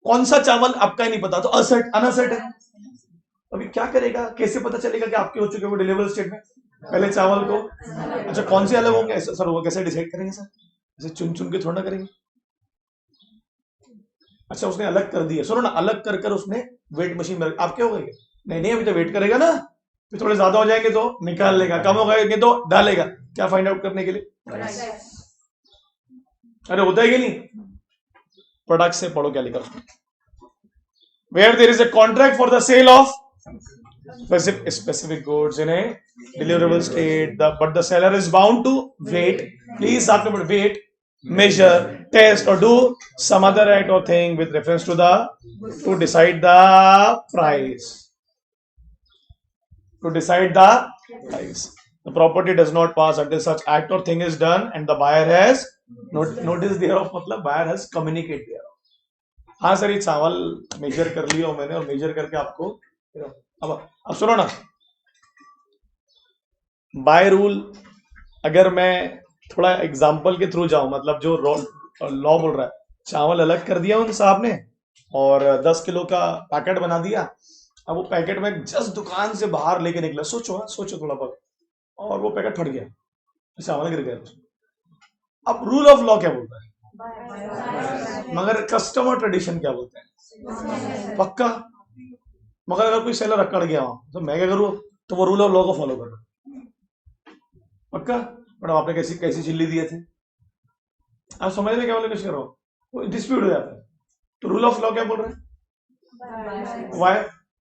कौन सा चावल आपका ही नहीं पता, तो अनअसर्ट है. अभी क्या करेगा, कैसे पता चलेगा कि आपके हो चुके वो डिलीवरेबल स्टेट में? पहले चावल को, अच्छा कौन से अलग होंगे सर, वो कैसे डिसाइड करेंगे सर? ऐसे चुन चुन के थोड़ा ना करेंगे. अच्छा उसने अलग कर दिया, सुनो ना, अलग कर कर उसने वेट मशीन में आप क्या हो गए? नहीं अभी तो वेट करेगा ना, फिर थोड़े ज्यादा हो जाएंगे तो निकाल लेगा, कम हो गए तो डालेगा. क्या फाइंड आउट करने के लिए? अरे होता है कि नहीं? प्रोडक्ट से पढ़ो क्या लिखा उसमें. Where there is a contract for the sale of specific goods in a deliverable state, but the seller is bound to wait. Please have to wait, measure, test, or do some other act or thing with reference to to decide the price. To decide the price. The property does not pass until such act or thing is done, and the buyer has notice thereof. मतलब buyer has communicate thereof. हाँ sir ये चावल major कर लिया मैंने, और major करके आपको अब सुनो ना, बाय रूल अगर मैं थोड़ा एग्जांपल के थ्रू जाऊं, मतलब जो लॉ बोल रहा है, चावल अलग कर दिया उन साहब ने और 10 किलो का पैकेट बना दिया. अब वो पैकेट में जस्ट दुकान से बाहर लेके निकला, सोचो थोड़ा बहुत, और वो पैकेट फट गया, चावल गिर गया. अब रूल ऑफ लॉ क्या बोलता है? मगर कस्टमर ट्रेडिशन क्या बोलते हैं? पक्का. मगर अगर कोई सेलर अकड़ गया हो तो मैं क्या करूं? तो वो रूल ऑफ लॉ को फॉलो करो. पक्का. मैडम आपने कैसी चिल्ली दिए थे, आप समझ रहे क्या बोले? कुछ करो, वो डिस्प्यूट हो जाता है. तो रूल ऑफ लॉ क्या बोल रहे हैं? वाई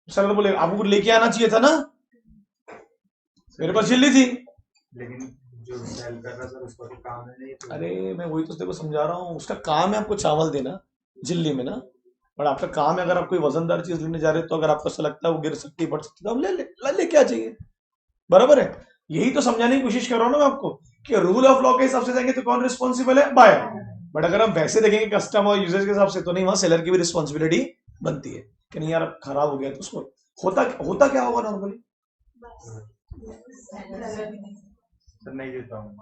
सेलर बोले आपको लेके आना चाहिए था ना, मेरे पास चिल्ली थी. लेकिन जो सेल कर रहा सर उसका तो काम है नहीं. अरे मैं वही तो तेरे को समझा रहा हूँ, उसका काम है आपको चावल देना जिल्ली में ना, और आपका काम है अगर आप कोई वजनदार चीज लेने जा रहे हो तो अगर आपको ऐसा लगता है वो गिर सकती है पड़ सकती है तो आप ले क्या चाहिए. बराबर है. यही तो समझाने की कोशिश कर रहा हूँ ना मैं आपको कि रूल ऑफ लॉ के हिसाब से जाएंगे तो कौन रिस्पॉन्सिबल है? बायर. बट अगर हम वैसे देखेंगे कस्टमर यूजर्स के हिसाब से तो नहीं, वहां सेलर की भी रिस्पॉन्सिबिलिटी बनती है कि नहीं यार खराब हो गया तो उसको होता क्या होगा नॉर्मली? नहीं देता हूँ.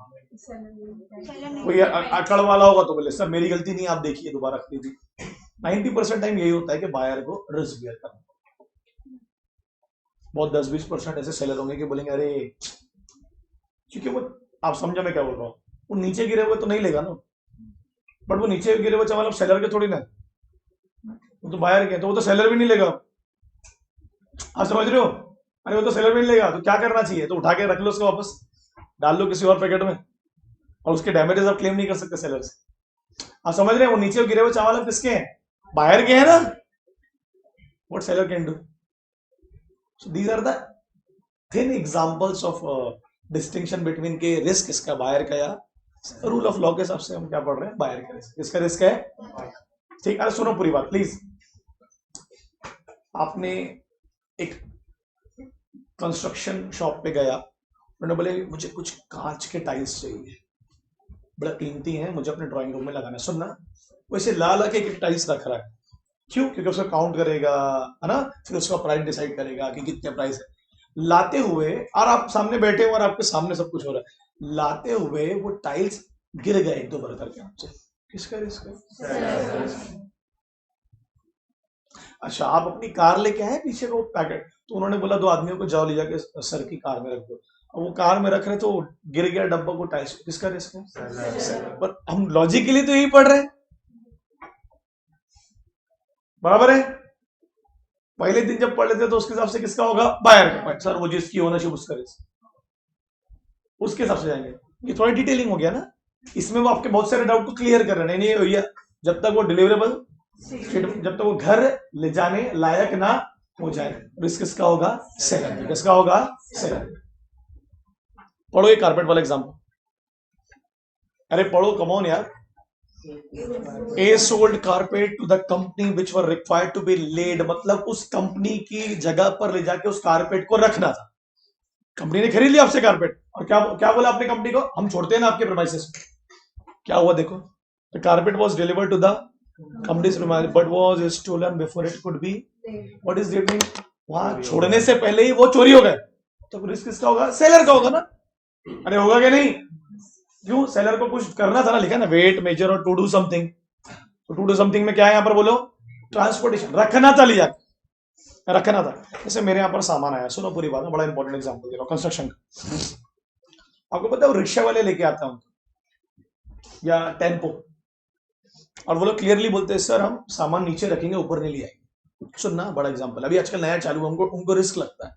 कोई अकड़ वाला होगा तो बोले सर मेरी गलती नहीं, आप देखिए दोबारा खरीदी. 90% टाइम यही होता है कि बायर को रिस्क बेयर करना. बहुत 10-20% ऐसे सेलर होंगे कि बोलेंगे अरे, क्योंकि वो आप समझो मैं क्या बोल रहा हूँ, वो नीचे गिरे हुए तो नहीं लेगा ना, बट वो नीचे गिरे हुए चावल सेलर के थोड़ी ना, वो तो बायर के, तो वो तो सेलर भी नहीं लेगा. आप समझ रहे हो? अरे वो तो सेलर भी नहीं लेगा, तो क्या करना चाहिए? तो उठा के रख लो उसको, वापस डाल लो किसी और पैकेट में, और उसके डैमेजेस आप क्लेम नहीं कर सकते सेलर से. आप समझ रहे हैं? वो नीचे गिरे हुए चावल किसके हैं? बायर के हैं ना. What seller can do. So these are the thin examples of distinction between के रिस्क इसका बायर का, या रूल ऑफ लॉ के हिसाब से हम क्या पढ़ रहे हैं? बायर का रिस्क. इसका रिस्क है. ठीक. अरे सुनो पूरी बात प्लीज. आपने एक कंस्ट्रक्शन शॉप पे गया, उन्होंने बोले मुझे कुछ कांच के टाइल्स चाहिए, बड़ा कीमती है, मुझे अपने ड्राइंग रूम में लगाना है. सुनना, वैसे ला ला के एक टाइल्स रख रहा है. क्यों? क्योंकि उसका काउंट करेगा है ना, फिर उसका प्राइस डिसाइड करेगा कि कितने प्राइस है. लाते हुए, और आप सामने बैठे हो और आपके सामने सब कुछ हो रहा है, लाते हुए वो टाइल्स गिर गए 1-2 बार करके आपसे. किसका रिस्क है? अच्छा आप अपनी कार लेके आए पीछे का वो पैकेट, तो उन्होंने बोला 2 आदमियों को जाओ ले जाके सर की कार में रख दो. वो कार में रख रहे तो गिर गया डब्बा को टाइल्स. किसका रिस्क है? पर हम लॉजिकली तो यही पढ़ रहे हैं. बराबर है। पहले दिन जब पढ़ लेते तो उसके हिसाब से किसका होगा, बायर का। सर वो जिसकी ओनरशिप उसका रिस्क, उसके हिसाब से जाएंगे। ये थोड़ा डिटेलिंग हो गया ना, इसमें वो आपके बहुत सारे डाउट को क्लियर कर रहे हैं। नहीं भैया, जब तक वो डिलीवरेबल, जब तक वो घर ले जाने लायक ना हो जाए, रिस्क किसका होगा, सेलर। किसका होगा, सेलर। पढ़ो ये कारपेट वाला एग्जाम्पल, अरे पढ़ो, कम ऑन यार। A sold carpet to the company which were required to be laid, मतलब उस कंपनी की जगह पर ले जाके उस कारपेट को रखना था। कंपनी ने खरीद लिया आपसे कारपेट, और क्या क्या बोला आपने कंपनी को, हम छोड़ते हैं ना आपके प्रीमाइसेस। क्या हुआ देखो, the carpet was delivered to the company's premise but was stolen before it could be, what is that mean, वहां छोड़ने से पहले ही वो चोरी हो गए, तो रिस्क किसका होगा, सेलर का होगा ना। अरे होगा कि नहीं, क्यों, सेलर को कुछ करना था ना, लिखा ना वेट मेजर और टू डू समथिंग। तो टू डू समथिंग में क्या है यहाँ पर बोलो, ट्रांसपोर्टेशन, रखना था, लिया रखना था। जैसे मेरे यहाँ पर सामान आया, सुनो पूरी बात, बड़ा इंपॉर्टेंट एग्जांपल दे रहा हूँ कंस्ट्रक्शन का। आपको पता है रिक्शा वाले लेके आता हूँ या टेम्पो, और वो लोग क्लियरली बोलते हैं सर हम सामान नीचे रखेंगे, ऊपर नहीं ले आएंगे। सुनना, बड़ा एग्जांपल, अभी आजकल नया चालू है, उनको रिस्क लगता है।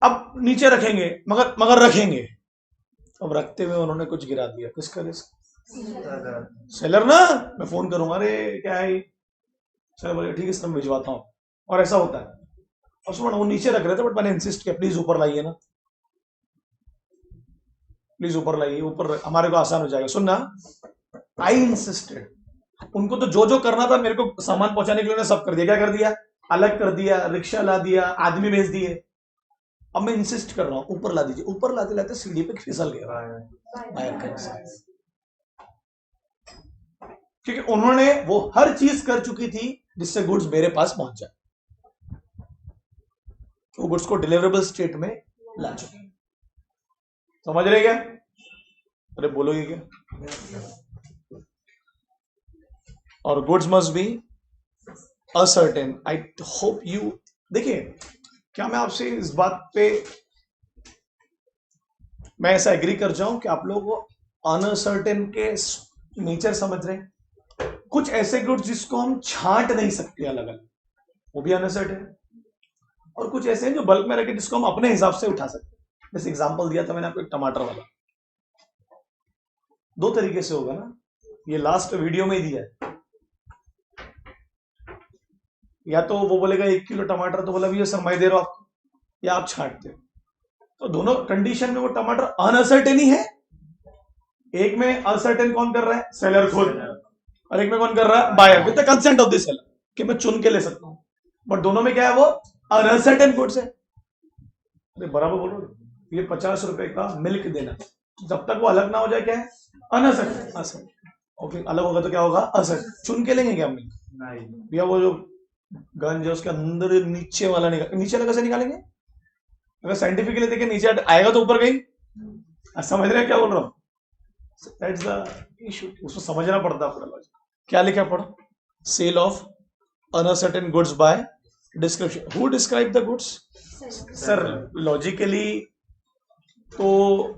अब नीचे रखेंगे, मगर रखेंगे, अब रखते हुए उन्होंने कुछ गिरा दिया, किसका रिस्क, सेलर ना। मैं फोन करूंगा, अरे क्या है, सर बोले ठीक है सर मैं भिजवाता हूँ, और ऐसा होता है। और सुनो, वो नीचे रख रहे थे बट मैंने इंसिस्ट किया प्लीज ऊपर लाइए ना, प्लीज ऊपर लाइए, ऊपर हमारे को आसान हो जाएगा। सुनना, आई इंसिस्टेड, उनको तो जो जो करना था मेरे को सामान पहुंचाने के लिए सब कर दिया। क्या कर दिया, अलग कर दिया, रिक्शा ला दिया, आदमी भेज दिए। अब मैं इंसिस्ट कर रहा हूं ऊपर ला दीजिए, ऊपर लाते लाते सीढ़ी पे फिसल गया, क्योंकि उन्होंने वो हर चीज कर चुकी थी जिससे गुड्स मेरे पास पहुंच जाए, वो गुड्स को डिलीवरेबल स्टेट में ला चुके। समझ रहे क्या, अरे बोलोगे क्या। और goods must be ascertain, I hope you, देखिए क्या मैं आपसे इस बात पे मैं ऐसा एग्री कर जाऊं कि आप लोग वो अनसर्टेन के नेचर समझ रहे हैं। कुछ ऐसे गुड्स जिसको हम छांट नहीं सकते अलग अलग, वो भी अनसर्टेन, और कुछ ऐसे हैं जो बल्क में रखे जिसको हम अपने हिसाब से उठा सकते हैं। जैसे एग्जांपल दिया था मैंने आपको एक टमाटर वाला, दो तरीके से होगा ना, ये लास्ट वीडियो में ही दिया है। या तो वो बोलेगा 1 किलो टमाटर, तो बोला भैया सर मैं दे रहा हूं आपको, या आप छांटते हो। तो दोनों कंडीशन में वो टमाटर अनसर्टेन ही है। एक में अनसर्टेन कौन कर रहा है, सेलर खुद, और एक में कौन कर रहा है, buyer with the consent of the seller, कि मैं चुन के ले सकता हूं। बट दोनों में क्या है, वो अनसर्टेन गुड्स है। अरे बराबर बोलो, ये 50 रुपए का मिल्क देना, जब तक वो अलग ना हो जाए क्या है, अनसर्टेन। असर्टेन, ओके, अलग होगा तो क्या होगा, असर्टेन। चुन के लेंगे क्या हम मिल्क, भैया वो जो गंज है उसके अंदर नीचे वाला निकाल, नीचे वाला कैसे निकालेंगे, अगर साइंटिफिकली देखें नीचे आएगा तो ऊपर गई। समझ रहे हैं क्या बोल रहा हूँ, दैट्स द इशू, उसको समझना पड़ता है पूरा लॉजिक। क्या लिखा पढ़ो, sale of uncertain goods by description, who describe the goods, sir logically तो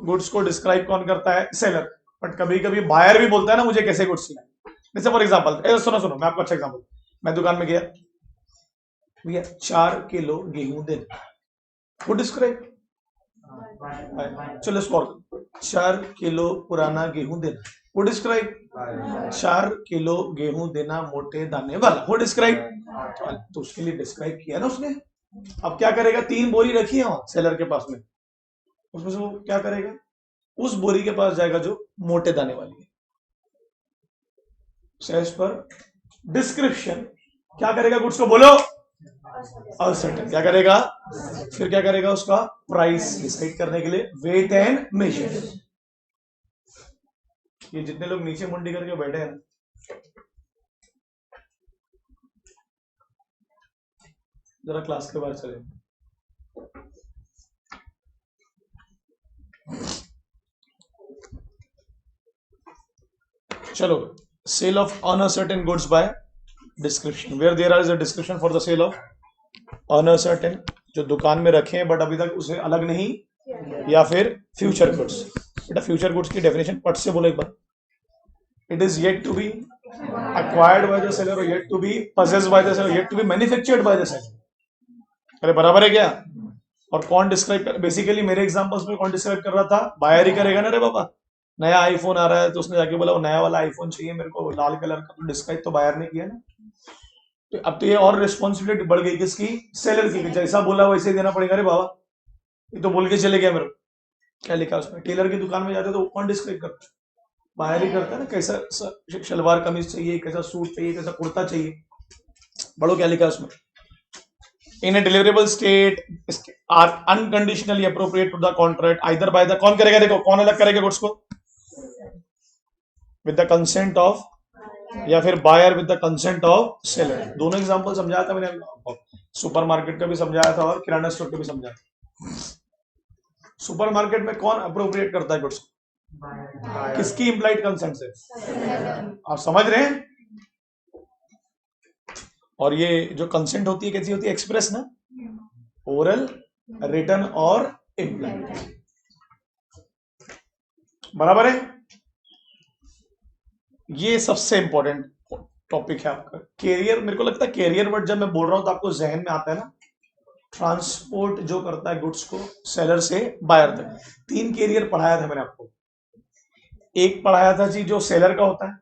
गुड्स को डिस्क्राइब कौन करता है, सेलर, बट कभी कभी बायर भी बोलता है ना मुझे कैसे गुड्स चाहिए। जैसे फॉर एग्जांपल, सुनो मैं आपको अच्छा एग्जांपल, मैं दुकान में गया, भैया 4 किलो गेहूं देना, वो डिस्क्राइब, चलो स्कोर, 4 किलो पुराना गेहूं देना, वो डिस्क्राइब, 4 किलो गेहूं देना मोटे दाने वाला, वो डिस्क्राइब। तो उसके लिए डिस्क्राइब किया ना उसने। अब क्या करेगा, 3 बोरी रखी है वहां सेलर के पास में, उसमें से वो क्या करेगा, उस बोरी के पास जाएगा जो मोटे दाने वाली है, सेल्स पर डिस्क्रिप्शन, क्या करेगा, गुड्स को बोलो अनसर्टेन, क्या करेगा, फिर क्या करेगा, उसका प्राइस डिसाइड करने के लिए वेट एंड मेजर। ये जितने लोग नीचे मुंडी करके बैठे हैं, जरा क्लास के बाहर चले। चलो, sale of uncertain goods by description, where there is a description for the sale of uncertain, जो दुकान में रखे हैं बट अभी तक उसे अलग नहीं, या फिर फ्यूचर गुड्स। बेटा फ्यूचर गुड्स की डेफिनेशन पट से बोलो एक बार, it is yet to be acquired by the seller or yet to be possessed by the seller, yet to be manufactured by the seller. अरे बराबर है क्या? और कौन डिस्क्राइब कर, बेसिकली मेरे एग्जांपल्स में कौन डिस्क्राइब कर रहा था? बायर ही करेगा ना रे बाबा। नया आईफोन आ रहा है तो उसने जाके बोला वो नया वाला आईफोन चाहिए मेरे को लाल कलर का, तो डिस्क्राइब तो बायर ने किया ना। तो अब तो ये और रिस्पॉन्सिबिलिटी बढ़ गई किसकी? सेलर की, जैसा बोला वैसे देना पड़ेगा रे बाबा। ये तो बोल के चले गया मेरे को, क्या लिखा उसमें? टेलर की दुकान में जाते तो कौन डिस्क्राइब करता? बाहर ही करता है ना, कैसा शलवार कमीज चाहिए, कैसा सूट चाहिए, कैसा कुर्ता चाहिए। बड़ो क्या लिखा है उसमें? In a deliverable state are unconditionally appropriate to the contract either by the, कौन करेगा? देखो कौन अलग करेगा गुड्स को? विद द कंसेंट ऑफ, या फिर buyer with the consent of seller. दोनों एग्जांपल समझाया था मैंने, सुपरमार्केट का भी समझाया था और किराना स्टोर का भी समझाया था। सुपरमार्केट में कौन अप्रोप्रिएट करता है गुड्स को? किसकी इम्प्लाइड कंसेंट से? आप समझ रहे हैं? और ये जो कंसेंट होती है कैसी होती है? एक्सप्रेस ना, ओरल, रिटन और इम्प्लाइड। बराबर है? ये सबसे इंपॉर्टेंट टॉपिक है आपका कैरियर। मेरे को लगता है कैरियर वर्ड जब मैं बोल रहा हूं तो आपको जहन में आता है ना, ट्रांसपोर्ट जो करता है गुड्स को सेलर से बायर तक। 3 कैरियर पढ़ाया था मैंने आपको। एक पढ़ाया था जी जो सेलर का होता है,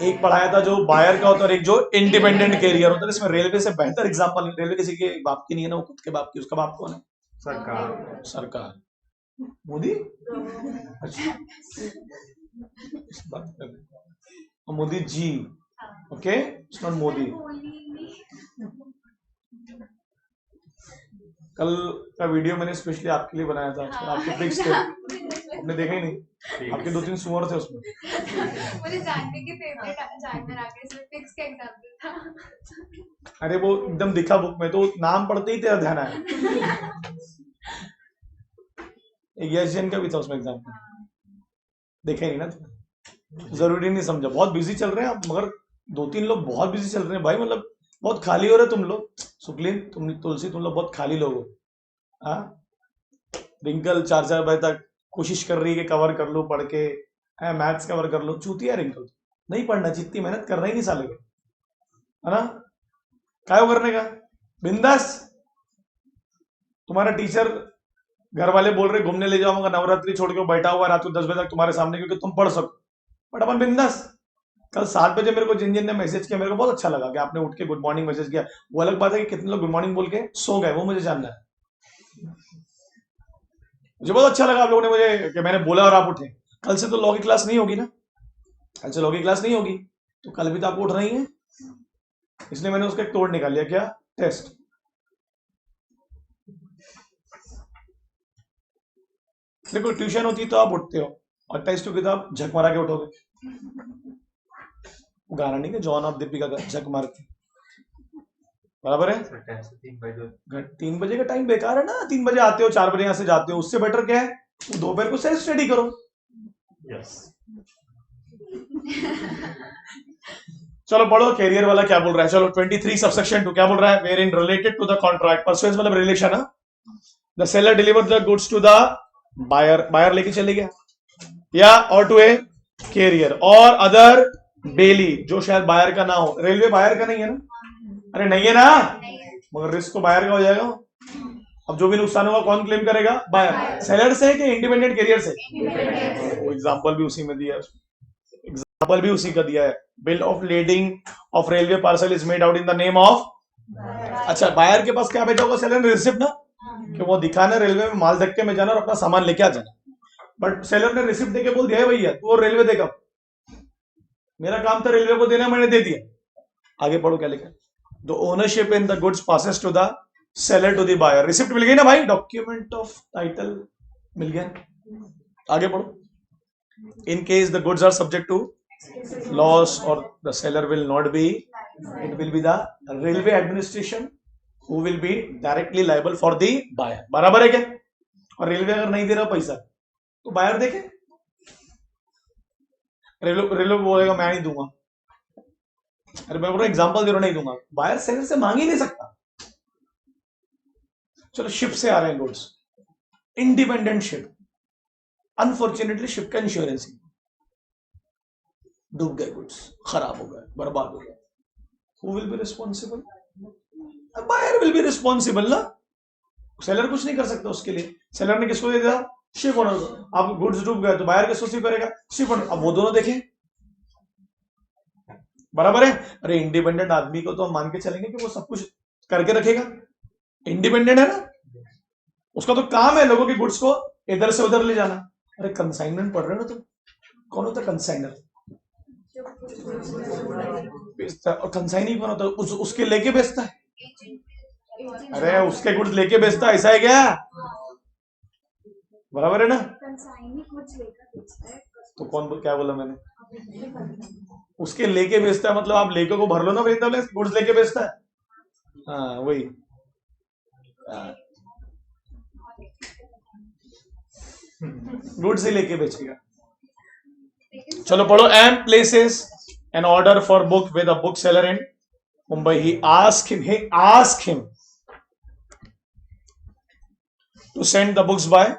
एक पढ़ाया था जो बायर का होता है, और एक जो इंडिपेंडेंट कैरियर होता है। इसमें रेलवे से बेहतर एग्जांपल, रेलवे किसी के बाप की नहीं है ना, वो खुद के बाप की। उसका बाप कौन है? सरकार। सरकार। मोदी? अच्छा, इस बात कर रहे हैं। Modi ji, okay, it's not Modi. कल का वीडियो मैंने स्पेशली आपके लिए बनाया था, आपके पिक्स थे, आपने देखा ही नहीं। आपके 2-3 सुअर थे उसमें। मुझे जानवी की फेवरेट जानवर आ गया, इसमें पिक्स का एग्जांपल था। अरे वो एकदम दिखा बुक में, तो नाम पढ़ते ही तेरा ध्यान आया। एक यश जैन का भी था उसमें एग्जांपल, देखा ही नहीं ना, जरूरी नहीं समझा। बहुत बिजी चल रहे हैं आप, मगर 2-3 लोग बहुत बिजी चल रहे हैं भाई, मतलब बहुत खाली हो रहे तुम लोग। सुकलीन, तुम, तुलसी, तुम लोग बहुत खाली लोग हो। हाँ, रिंकल 4-4 बजे तक कोशिश कर रही है कि कवर कर लो पढ़ के, मैथ्स कवर कर लो। चूतिया रिंकल, नहीं पढ़ना, जितनी मेहनत करना ही नहीं साले को, है ना? काय करने का बिंदास। तुम्हारा टीचर, घर वाले बोल रहे घूमने ले जाऊंगा, नवरात्रि छोड़ के बैठा हुआ रात को 10 बजे तक तुम्हारे सामने क्योंकि तुम पढ़ सको, बट अपन बिंदास। कल 7 बजे मेरे को जिन जिन ने मैसेज किया, मेरे को बहुत अच्छा लगा कि आपने उठ के गुड मॉर्निंग मैसेज किया। वो अलग बात है कि कितने लोग गुड मॉर्निंग बोल के सो गए, वो मुझे जानना है। मुझे बहुत अच्छा लगा आप लोगों ने मुझे कि मैंने बोला और आप उठे। कल से तो लॉ की क्लास नहीं होगी ना, कल से लॉ की क्लास नहीं होगी, तो कल भी तो आपको उठना ही है। इसलिए मैंने उसका एक तोड़ निकाल लिया। क्या? टेस्ट। देखो ट्यूशन होती तो आप उठते हो, और टेस्ट होगी तो आप झक मारा के उठोगे। गाना नहीं कि जॉन ऑफ दीपिका का झक मार के, बराबर है? 3 बजे का टाइम बेकार है ना। 3 बजे आते हो, 4 बजे यहां से जाते हो, उससे बेटर क्या है दोपहर को सेल्फ स्टडी करो। यस। चलो पढ़ो कैरियर वाला क्या बोल रहा है। चलो 23 सबसेक्शन 2 क्या बोल रहा है? Where in related to the contract, pursues मतलब रिलेशन है। The seller deliver the goods to the buyer, buyer लेके चले गया, या और टू ए कैरियर और अदर बेली, जो शायद बायर का ना हो। रेलवे बायर का नहीं है ना? अरे नहीं है ना, मगर रिस्क तो बायर का हो जाएगा। अब जो भी नुकसान होगा कौन क्लेम करेगा? बायर। सेलर से कि इंडिपेंडेंट कैरियर से? वो एग्जांपल भी उसी में दिया है, एग्जांपल भी उसी का दिया है। Bill of lading of railway parcel is made out in the name of. अच्छा, बायर के पास क्या भेजा होगा सेलर ने? रिसिप्ट ना, कि वो दिखाना रेलवे में माल धक्के में जाना और अपना सामान लेके आ जाना। बट सेलर ने रिसिप्ट देके बोल दिया है भैया तू और रेलवे देगा। मेरा काम था रेलवे को देना, मैंने दे दिया। आगे पढ़ो क्या लिखा है। The ownership in the goods passes to the seller to the buyer. Receipt मिल गई ना भाई, डॉक्यूमेंट ऑफ टाइटल मिल गया। आगे पढ़ो। In case the goods are subject to loss और the seller will not be, it will be the railway administration who will be directly liable for the buyer। बराबर है क्या? और रेलवे अगर नहीं दे रहा पैसा तो बायर देखे, रेलवे बोलेगा मैं नहीं दूंगा। अरे मैं बोल रहा एग्जांपल दे रहा, नहीं दूंगा। बायर सेलर से मांग ही नहीं सकता। चलो शिप से आ रहे हैं goods, independent ship, unfortunately ship का इंश्योरेंस, डूब गए गुड्स, खराब हो गए, बर्बाद हो गए, who will be responsible? Buyer will be responsible ना, सेलर कुछ नहीं कर सकता उसके लिए। सेलर ने किसको दे दिया? शिप ओनर को। अब गुड्स डूब गए तो बायर किसको सी करेगा? Ship owner. अब वो दोनों देखें, बराबर है। अरे इंडिपेंडेंट आदमी को तो हम मान के चलेंगे कि वो सब कुछ करके रखेगा, इंडिपेंडेंट है ना, उसका तो काम है लोगों के गुड्स को इधर से उधर ले जाना। अरे कंसाइनमेंट पढ़ रहे हो ना तुम, कौन होता है कंसाइनर? और कंसाइनी कौन होता है? उसके लेके बेचता है। अरे उसके गुड्स लेके बेचता है, ऐसा है क्या? बराबर है ना? तो कौन, क्या बोला मैंने? उसके लेके बेचता है, मतलब आप लेके को भर लो ना, बेचता है गुड्स लेके बेचता है। हाँ वही। गुड्स ही लेके बेचेगा। चलो पढ़ो। M places an order for book with a book seller in Mumbai. He ask him to send the books by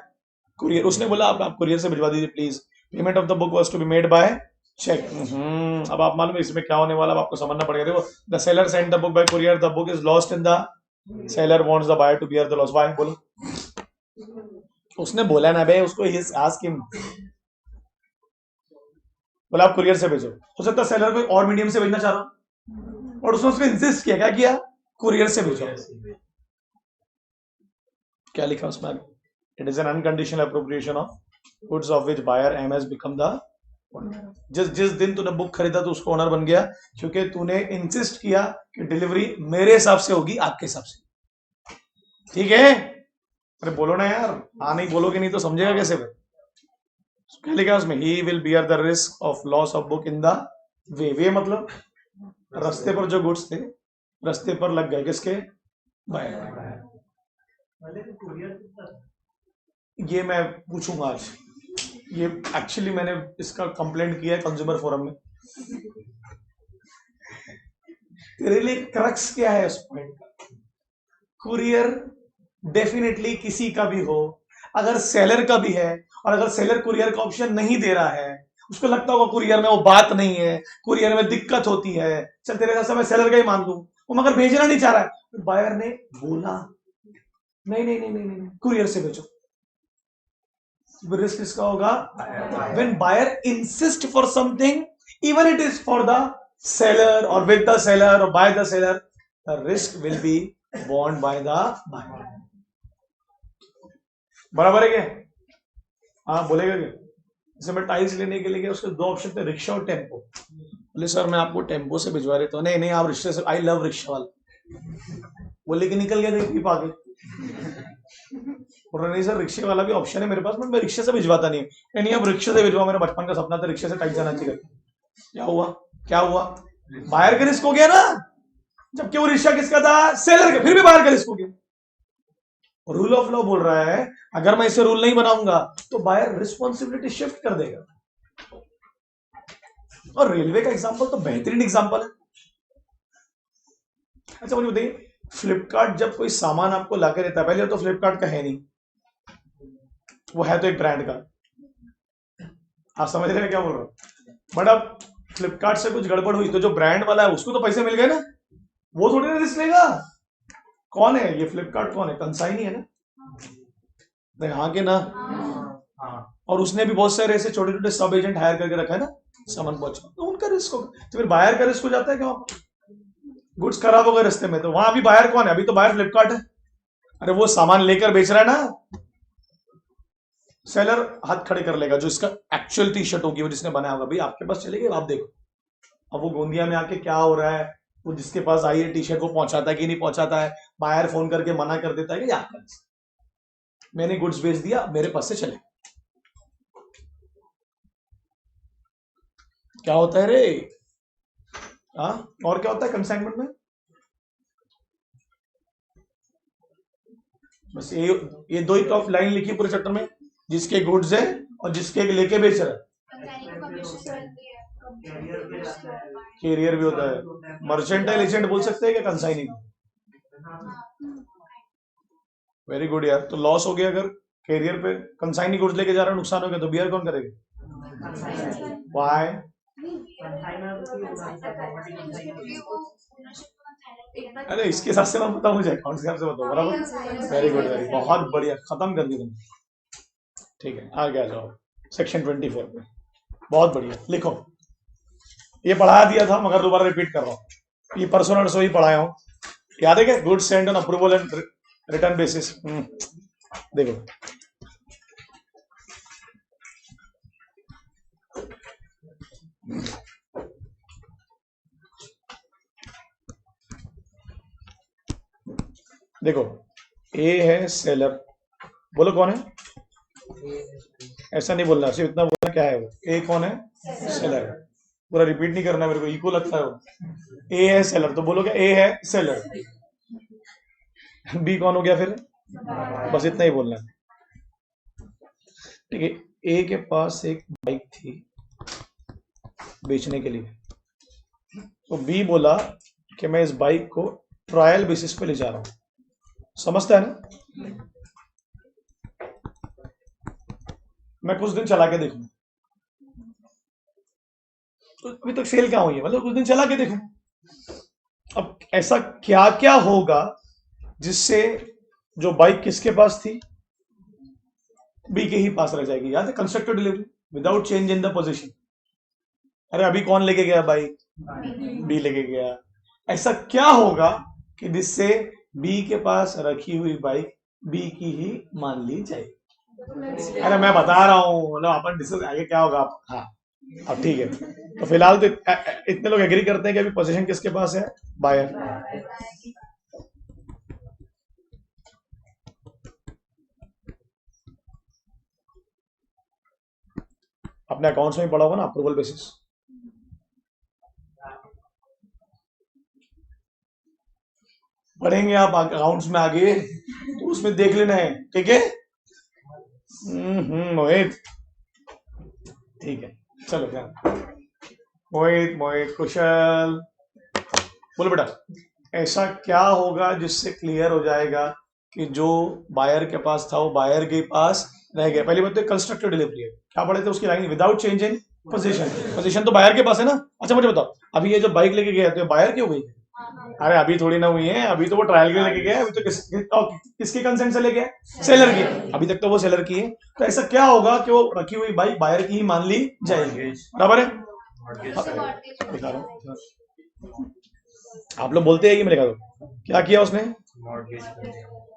courier. उसने बोला आप कुरियर से भिजवा दीजिए please. Payment of the book was to be made by cheque. अब आप मालूम है इसमें क्या होने वाला, अब आपको समझना पड़ेगा। देखो, the seller send the book by courier, the book is lost in the seller wants the buyer to bear the loss. Why? बोलो। उसने बोला ना बे, उसको आस्क हिम, बोला आप कुरियर से भेजो। हो सकता है सेलर कोई और मीडियम से भेजना चाह रहा हूं, और उसने उसको इंसिस्ट किया, क्या किया? कुरियर से भेजो। क्या लिखा उसमें? It is an unconditional appropriation of goods of which buyer M has become the owner. जिस दिन तूने बुक खरीदा तो उसको ओनर बन गया, क्योंकि तूने इंसिस्ट किया कि डिलीवरी मेरे हिसाब से होगी, आपके हिसाब से। ठीक है? अरे बोलो ना यार, हाँ नहीं बोलोगे नहीं तो समझेगा कैसे फिर? क्या लिखा उसमें? He will bear the risk of loss of book in the way मतलब रास्ते पर जो गुड्स थे रास्ते पर लग गए, किसके? बायर। ये मैं पूछूंगा आज। ये एक्चुअली मैंने इसका कंप्लेंट किया है कंज्यूमर फोरम में। तेरे लिए क्रक्स क्या है उस पॉइंट का? कुरियर डेफिनेटली किसी का भी हो, अगर सेलर का भी है, और अगर सेलर कुरियर का ऑप्शन नहीं दे रहा है, उसको लगता होगा कुरियर में वो बात नहीं है, कुरियर में दिक्कत होती है, चल तेरे जैसा मैं सेलर का ही मान लूं, वो मगर भेजना नहीं चाह रहा है, तो बायर ने बोला नहीं नहीं नहीं नहीं नहीं कुरियर से भेजो। रिस्क किसका होगा? When buyer insist for something, even it is for the seller और विद द सेलर और by the seller, the risk will be borne by the buyer। बराबर है क्या? हाँ बोलेगा क्या? जैसे मैं टाइल्स लेने के लिए गया, उसके दो ऑप्शन थे, रिक्शा और टेम्पो। बोले सर मैं आपको टेम्पो से भिजवा रही, तो नहीं नहीं आप रिक्शे से, आई लव रिक्शा वाला। बोले कि निकल गया ट्रिप आगे। और नहीं सर रिक्शे वाला भी ऑप्शन है मेरे पास, बट मैं रिक्शे से भिजवाता नहीं। नहीं अब रिक्शे से भिजवा, मेरा बचपन का सपना था रिक्शे से टाइल्स जाना चाहिए। क्या हुआ? क्या हुआ? बायर का रिस्क हो गया ना, जबकि वो रिक्शा किसका था? सेलर का। फिर भी बाहर का रिस्क हो गया। रूल ऑफ लॉ बोल रहा है अगर मैं इसे रूल नहीं बनाऊंगा तो बायर रिस्पॉन्सिबिलिटी शिफ्ट कर देगा। और रेलवे का एग्जांपल तो बेहतरीन एग्जांपल है। अच्छा मुझे बताइए, फ्लिपकार्ट जब कोई सामान आपको लाके देता है, पहले तो फ्लिपकार्ट का है नहीं, वो है तो एक ब्रांड का, आप समझ रहे हैं क्या बोल रहा हूं? बट अब फ्लिपकार्ट से कुछ गड़बड़ हुई तो जो ब्रांड वाला है उसको तो पैसे मिल गए ना, वो थोड़ी ना रिस्क लेगा। कौन है ये? फ्लिपकार्ट कौन है? कंसाइनी है ना, हाँ के ना? और उसने भी बहुत सारे ऐसे छोटे छोटे सब एजेंट हायर करके रखा है ना सामान पहुंचा, तो उनका रिस्क होगा। तो फिर बायर का रिस्क हो जाता है क्या? गुड्स खराब हो गए रास्ते में, तो वहां भी बायर कौन है? अभी तो बायर फ्लिपकार्ट है। अरे वो सामान लेकर बेच रहा है ना, सेलर हाथ खड़े कर लेगा, जो इसका एक्चुअल टी शर्ट होगी वो जिसने बनाया होगा, भाई आपके पास चलेगी, आप देखो। अब वो गोंदिया में आके क्या हो रहा है, वो जिसके पास आई है टी शर्ट वो पहुंचाता है कि नहीं पहुंचाता है, बायर फोन करके मना कर देता है कि यार मैंने गुड्स बेच दिया, मेरे पास से चले। क्या होता है रे? हाँ और क्या होता है कंसाइनमेंट में? बस ये दो ही टॉप लाइन लिखी पूरे चैप्टर में, जिसके गुड्स है और जिसके लेके बेच रहा है। कैरियर भी होता है, मर्चेंटाइल एजेंट बोल सकते हैं क्या कंसाइनिंग? वेरी गुड यार। तो लॉस हो गया अगर कैरियर पे कंसाइनिंग गुड्स लेके जा रहा है, नुकसान हो गया तो बियर कौन करेगा? व्हाई? क्योंकि वो ownership को consignor पे है ना। अरे इसके हिसाब से मैं बताऊं, मुझे अकाउंट्स के हिसाब से बताओ, बराबर। वेरी गुड, वेरी बहुत बढ़िया, खत्म कर दी तुमने। ठीक है, आगे आ जाओ सेक्शन 24 पे। बहुत बढ़िया, लिखो। ये पढ़ा दिया था मगर दोबारा रिपीट कर रहा हूँ, ये परसों नरसों ही पढ़ाया हूँ, याद है क्या? Goods send on approval and return basis. देखो देखो, ए है सेलर, बोलो कौन है? ऐसा नहीं बोलना, सिर्फ इतना बोलना क्या है वो। ए कौन है? सेलर। पूरा रिपीट नहीं करना, मेरे को इको लगता है वो। ए है सेलर, तो बोलो क्या? ए है सेलर। बी कौन हो गया फिर? बस इतना ही बोलना है, ठीक है। ए के पास एक बाइक थी बेचने के लिए, तो बी बोला कि मैं इस बाइक को ट्रायल बेसिस पे ले जा रहा हूं। समझता है ना? मैं कुछ दिन चला के देखूं, तो अभी तक सेल क्या हुई है, मतलब कुछ दिन चला के देखूं। अब ऐसा क्या क्या होगा जिससे जो बाइक किसके पास थी? बी के ही पास रह जाएगी। याद है, constructive delivery without change in the position. अरे अभी कौन लेके गया बाइक? बी लेके गया। ऐसा क्या होगा कि जिससे बी के पास रखी हुई बाइक बी की ही मान ली जाएगी? अरे मैं बता रहा हूँ, मतलब अपन डिस्कस आगे क्या होगा। हाँ, अब ठीक है, तो फिलहाल तो इतने लोग एग्री करते हैं कि अभी पोजीशन किसके पास है? बायर। अपने अकाउंट्स में ही पढ़ा होगा ना, अप्रूवल बेसिस। पढ़ेंगे आप अकाउंट्स में आगे, तो उसमें देख लेना है, ठीक है। मोहित, ठीक है, चलो ध्यान। मोहित, मोहित, कुशल, बोलो बेटा। ऐसा क्या होगा जिससे क्लियर हो जाएगा कि जो बायर के पास था वो बायर के पास रह गया? पहली बात तो कंस्ट्रक्टिव डिलीवरी है, क्या पढ़े थे उसकी line? Without change in position. Position तो बायर के पास है ना। अच्छा मुझे बताओ, अभी ये जो बाइक लेके गया तो बायर की हो गई? अरे अभी थोड़ी ना हुई है, अभी तो वो ट्रायल के लिए लेके गया है। अभी तो किसके कंसेंट से लेके गया? सेलर की। अभी तक तो वो सेलर की है। तो ऐसा क्या होगा कि वो रखी हुई बाइक बायर की ही मान ली जाएगी? बराबर है। दिखा रहा हूं। आप लोग बोलते हैं कि मैं लिखा दो, क्या किया उसने?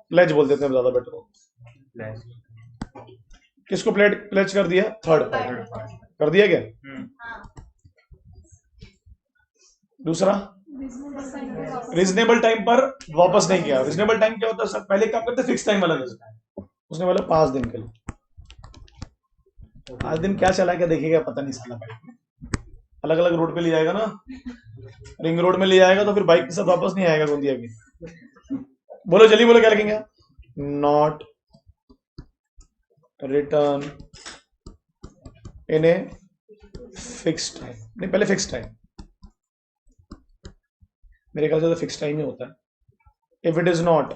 प्लेज बोल देते हैं, ज्यादा बेटर हो। किसको प्लेज कर दिया? थर्ड पार्टी कर दिया क्या? दूसरा, रीजनेबल टाइम पर वापस नहीं किया। रीजनेबल टाइम क्या होता है सर? पहले क्या करते? फिक्स टाइम अलग है, उसने बोला 5 दिन के लिए। 5 दिन क्या चला क्या देखेगा पता नहीं साला। बाइक अलग अलग रोड पे ले जाएगा ना, रिंग रोड में ले जाएगा तो फिर बाइक के साथ वापस नहीं आएगा गोंदिया की। बोलो जल्दी बोलो, क्या लिखेंगे? Not return in a fix time. नहीं, पहले फिक्स टाइम, मेरे ख्याल से तो फिक्स टाइम ही होता है। If it is not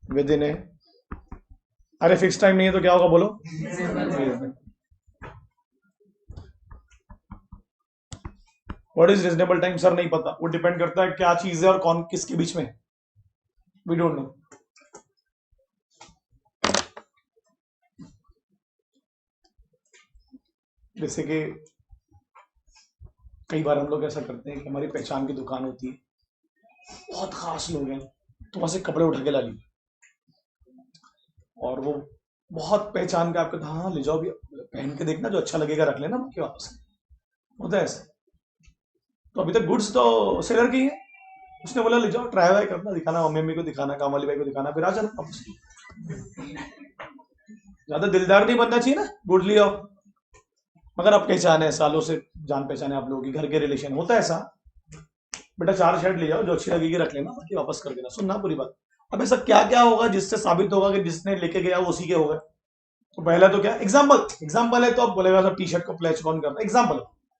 within a, अरे फिक्स टाइम नहीं है तो क्या होगा बोलो? What is reasonable time? Sir नहीं पता, वो डिपेंड करता है क्या चीज है और कौन किसके बीच में। We don't know. जैसे कि कई बार हम लोग ऐसा करते हैं कि हमारी पहचान की दुकान होती है, बहुत खास लोग हैं, तो वहां से कपड़े उठा के ला लिए, और वो बहुत पहचान का आपको, हाँ ले जाओ भी, पहन के देखना, जो अच्छा लगेगा रख लेना, बाकी वापस। होता है ऐसा। तो अभी तक गुड्स तो सेलर की है, उसने बोला ले जाओ, ट्राई वाई करना, दिखाना, मम्मी मम्मी को दिखाना, काम वाली भाई को दिखाना, फिर आ जाना वापस। ज्यादा दिलदार नहीं बनना चाहिए ना, गुड लिया। मगर आप पहचान है, सालों से जान पहचान है आप लोगों की, घर के रिलेशन, होता है ऐसा। बेटा 4 शर्ट ले जाओ, जो अच्छी लगेगी रख लेना, बाकी वापस कर देना। सुनना पूरी बात। अब ऐसा क्या क्या होगा जिससे साबित होगा कि जिसने लेके गया वो उसी के होगा? तो पहला तो क्या, एग्जाम्पल है, तो आप बोलेगा सर टी शर्ट को प्लेज कौन करता है? एग्जाम्पल,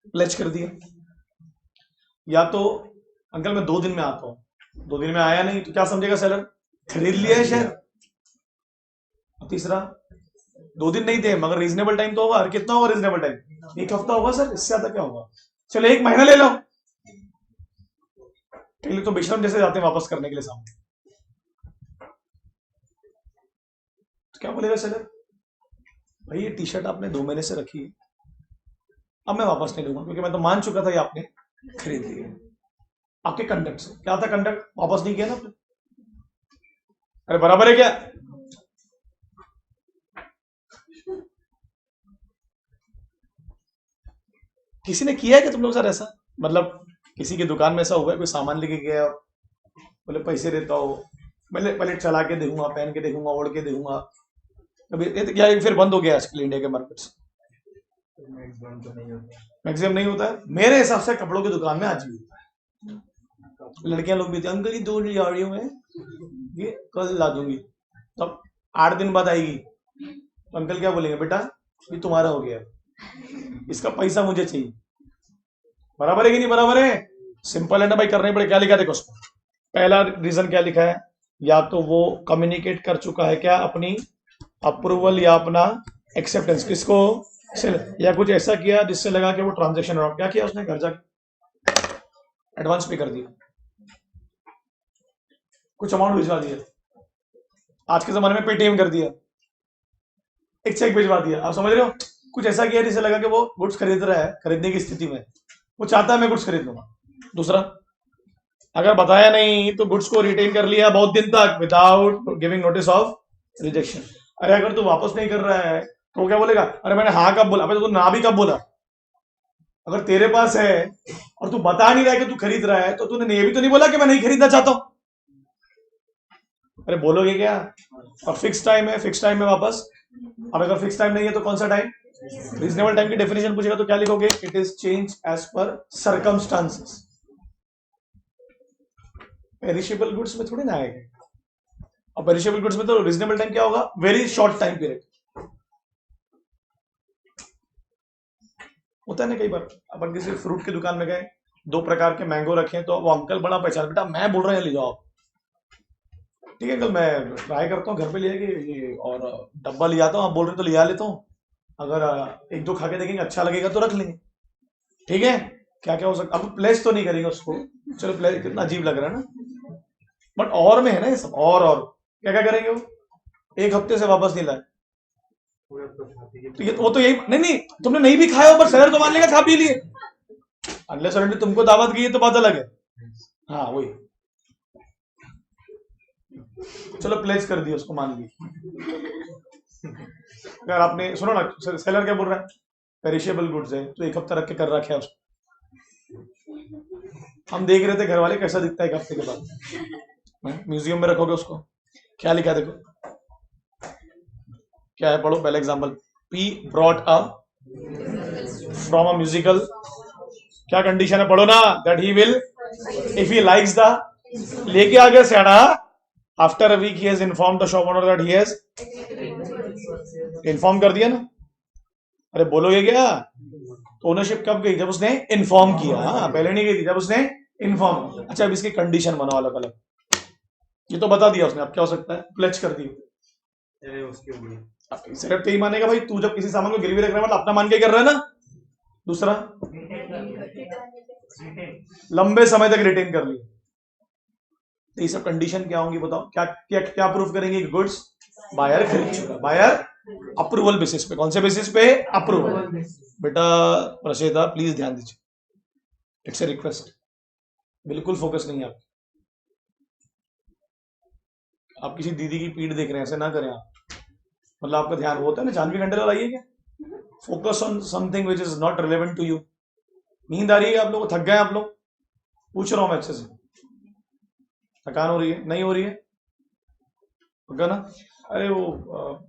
प्लेज कर दिया। या तो अंकल मैं 2 दिन में आता हूँ, 2 दिन में आया नहीं तो क्या समझेगा सेलर? खरीद लिया है शेयर। तीसरा, 2 दिन नहीं थे, मगर रीजनेबल टाइम तो होगा। और कितना होगा रीजनेबल टाइम? 1 हफ्ता होगा सर, इससे ज्यादा क्या होगा? चलो 1 महीना ले लो, तो बेशरम जैसे जाते हैं वापस करने के लिए सामने, तो क्या बोलेगा सेलर? भाई ये टी शर्ट आपने 2 महीने से रखी है, अब मैं वापस नहीं लूंगा, क्योंकि मैं तो मान चुका था ये आपने खरीद ली है। आपके कंडक्ट से क्या था? कंडक्ट वापस नहीं किया ना आपने? अरे बराबर है क्या? किसी ने किया है क्या तुम लोग सर ऐसा? मतलब किसी की दुकान में ऐसा हुआ है, कोई सामान लेके गया, बोले पैसे देता हो, पहले पहले चला के देखूंगा, पहन के देखूंगा, ओढ़ के देखूंगा, कभी ये तो क्या ये फिर बंद हो गया आजकल इंडिया के मार्केट से? मैक्सिमम तो नहीं होता। मैक्सिमम नहीं होता है मेरे हिसाब से। कपड़ों की दुकान में आज भी होता है। लड़कियां लोग भी थी, अंकल ये 2 जोड़ियों में ये कल ला दूंगी, तब 8 दिन बाद आएगी, तो अंकल क्या बोलेंगे? बेटा ये तुम्हारा हो गया, इसका पैसा मुझे चाहिए। बराबर है कि नहीं बराबर है? सिंपल है ना भाई, करना ही पड़े। क्या लिखा है देखो उसमें, पहला रीजन क्या लिखा है? या तो वो कम्युनिकेट कर चुका है क्या अपनी अप्रूवल या अपना एक्सेप्टेंस, किसको? या कुछ ऐसा किया जिससे लगा कि वो ट्रांजेक्शन हो। क्या किया उसने? घर जाके एडवांस पे कर दिया, कुछ अमाउंट भिजवा दिया, आज के जमाने में पेटीएम कर दिया, एक चेक भिजवा दिया। आप समझ रहे हो? कुछ ऐसा किया जिससे लगा कि वो गुड्स खरीद रहा है, खरीदने की स्थिति में, वो चाहता है मैं गुड्स खरीद लूंगा। दूसरा, अगर बताया नहीं तो गुड्स को रिटेन कर लिया बहुत दिन तक without giving notice of rejection. अरे अगर तू वापस नहीं कर रहा है तो क्या बोलेगा? अरे मैंने हाँ कब बोला? अबे तो तू ना भी कब बोला? अगर तेरे पास है और तू बता नहीं रहा है कि तू खरीद रहा है, तो तूने ये भी तो नहीं बोला कि मैं नहीं खरीदना चाहता हूं। अरे बोलोगे क्या? और फिक्स टाइम है, फिक्स टाइम में वापस। अब अगर फिक्स टाइम नहीं है तो कौन सा टाइम? रीजनेबल टाइम की डेफिनेशन पूछेगा तो क्या लिखोगे? It is change as per circumstances. Perishable goods में थोड़ी ना आएगा, और पेरिशेबल गुड्स में तो रीजनेबल टाइम क्या होगा? Very short time period. होता है ना कई बार अपन किसी फ्रूट की दुकान में गए, 2 प्रकार के मैंगो रखे, तो वो अंकल बड़ा पहचान, बेटा मैं बोल रहा हूँ ले जाओ आप। ठीक है अंकल, मैं ट्राई करता हूँ घर पे ले आके ये, और डब्बा ले आता हूँ, आप बोल रहे तो ले आ लेता हूँ, अगर 1-2 खा के देखेंगे अच्छा लगेगा तो रख लेंगे। ठीक है, क्या क्या हो सकता? अब प्लेस तो नहीं करेंगे उसको, चलो प्लेस कितना अजीब लग रहा है ना, बट और में है ना ये सब। और क्या क्या करेंगे? वो 1 हफ्ते से वापस नहीं लाए, तो ये वो तो यही नहीं तुमने नहीं भी खाया हो, पर सेलर तो मान लेगा खा पी लिए, अनलेस और तुमको दावत की है तो बात अलग है। हाँ वही, चलो प्लेस कर दिया उसको, मान ली। अगर आपने सुनो ना, सेलर क्या बोल रहा है? पेरिशेबल गुड्स है तो 1 हफ्ता रख के कर रखा है उसको। हम देख रहे थे घर वाले कैसा दिखता है 1 हफ्ते के बाद। म्यूजियम में रखोगे उसको? क्या लिखा है देखो, क्या है पढ़ो पहले example. P brought a from a musical, क्या कंडीशन है? पढ़ो ना, that he will if he likes the, लेके आ गया सियाना। After a week he has inform the shop owner that he has, inform कर दिया ना। अरे बोलोगे क्या? तो ओनरशिप कब गई? जब उसने इन्फॉर्म किया। हाँ, पहले नहीं गई थी, जब उसने इन्फॉर्म। अच्छा अब इसकी कंडीशन बनाओ अलग अलग, ये तो बता दिया उसने, अब क्या हो सकता है? प्लेज कर दी उसके सेलेक्ट तो ही मानेगा भाई, तू जब किसी सामान को गिरवी रख रहा है मतलब अपना मान के कर रहा है ना। दूसरा, लंबे समय तक रिटेन कर लिया, तो ये सब कंडीशन क्या होंगी बताओ? क्या क्या क्या प्रूफ करेंगे? गुड्स बायर खरीद चुका, बायर अप्रूवल बेसिस पे। कौन से बेसिस पे? अप्रूवल। बेटा प्रसेदा प्लीज ध्यान दीजिए, इट्स ए रिक्वेस्ट, बिल्कुल फोकस नहीं है आप किसी दीदी की पीठ देख रहे हैं, ऐसे ना करें आप। मतलब आपका ध्यान होता है ना, जानवी घंटे लगाइए क्या? Focus on something which is not relevant to you. नींद आ रही है आप लोग? थक गए आप लोग? पूछ रहा हूं मैं अच्छे से, थकान हो रही है? नहीं हो रही है? होगा ना? अरे वो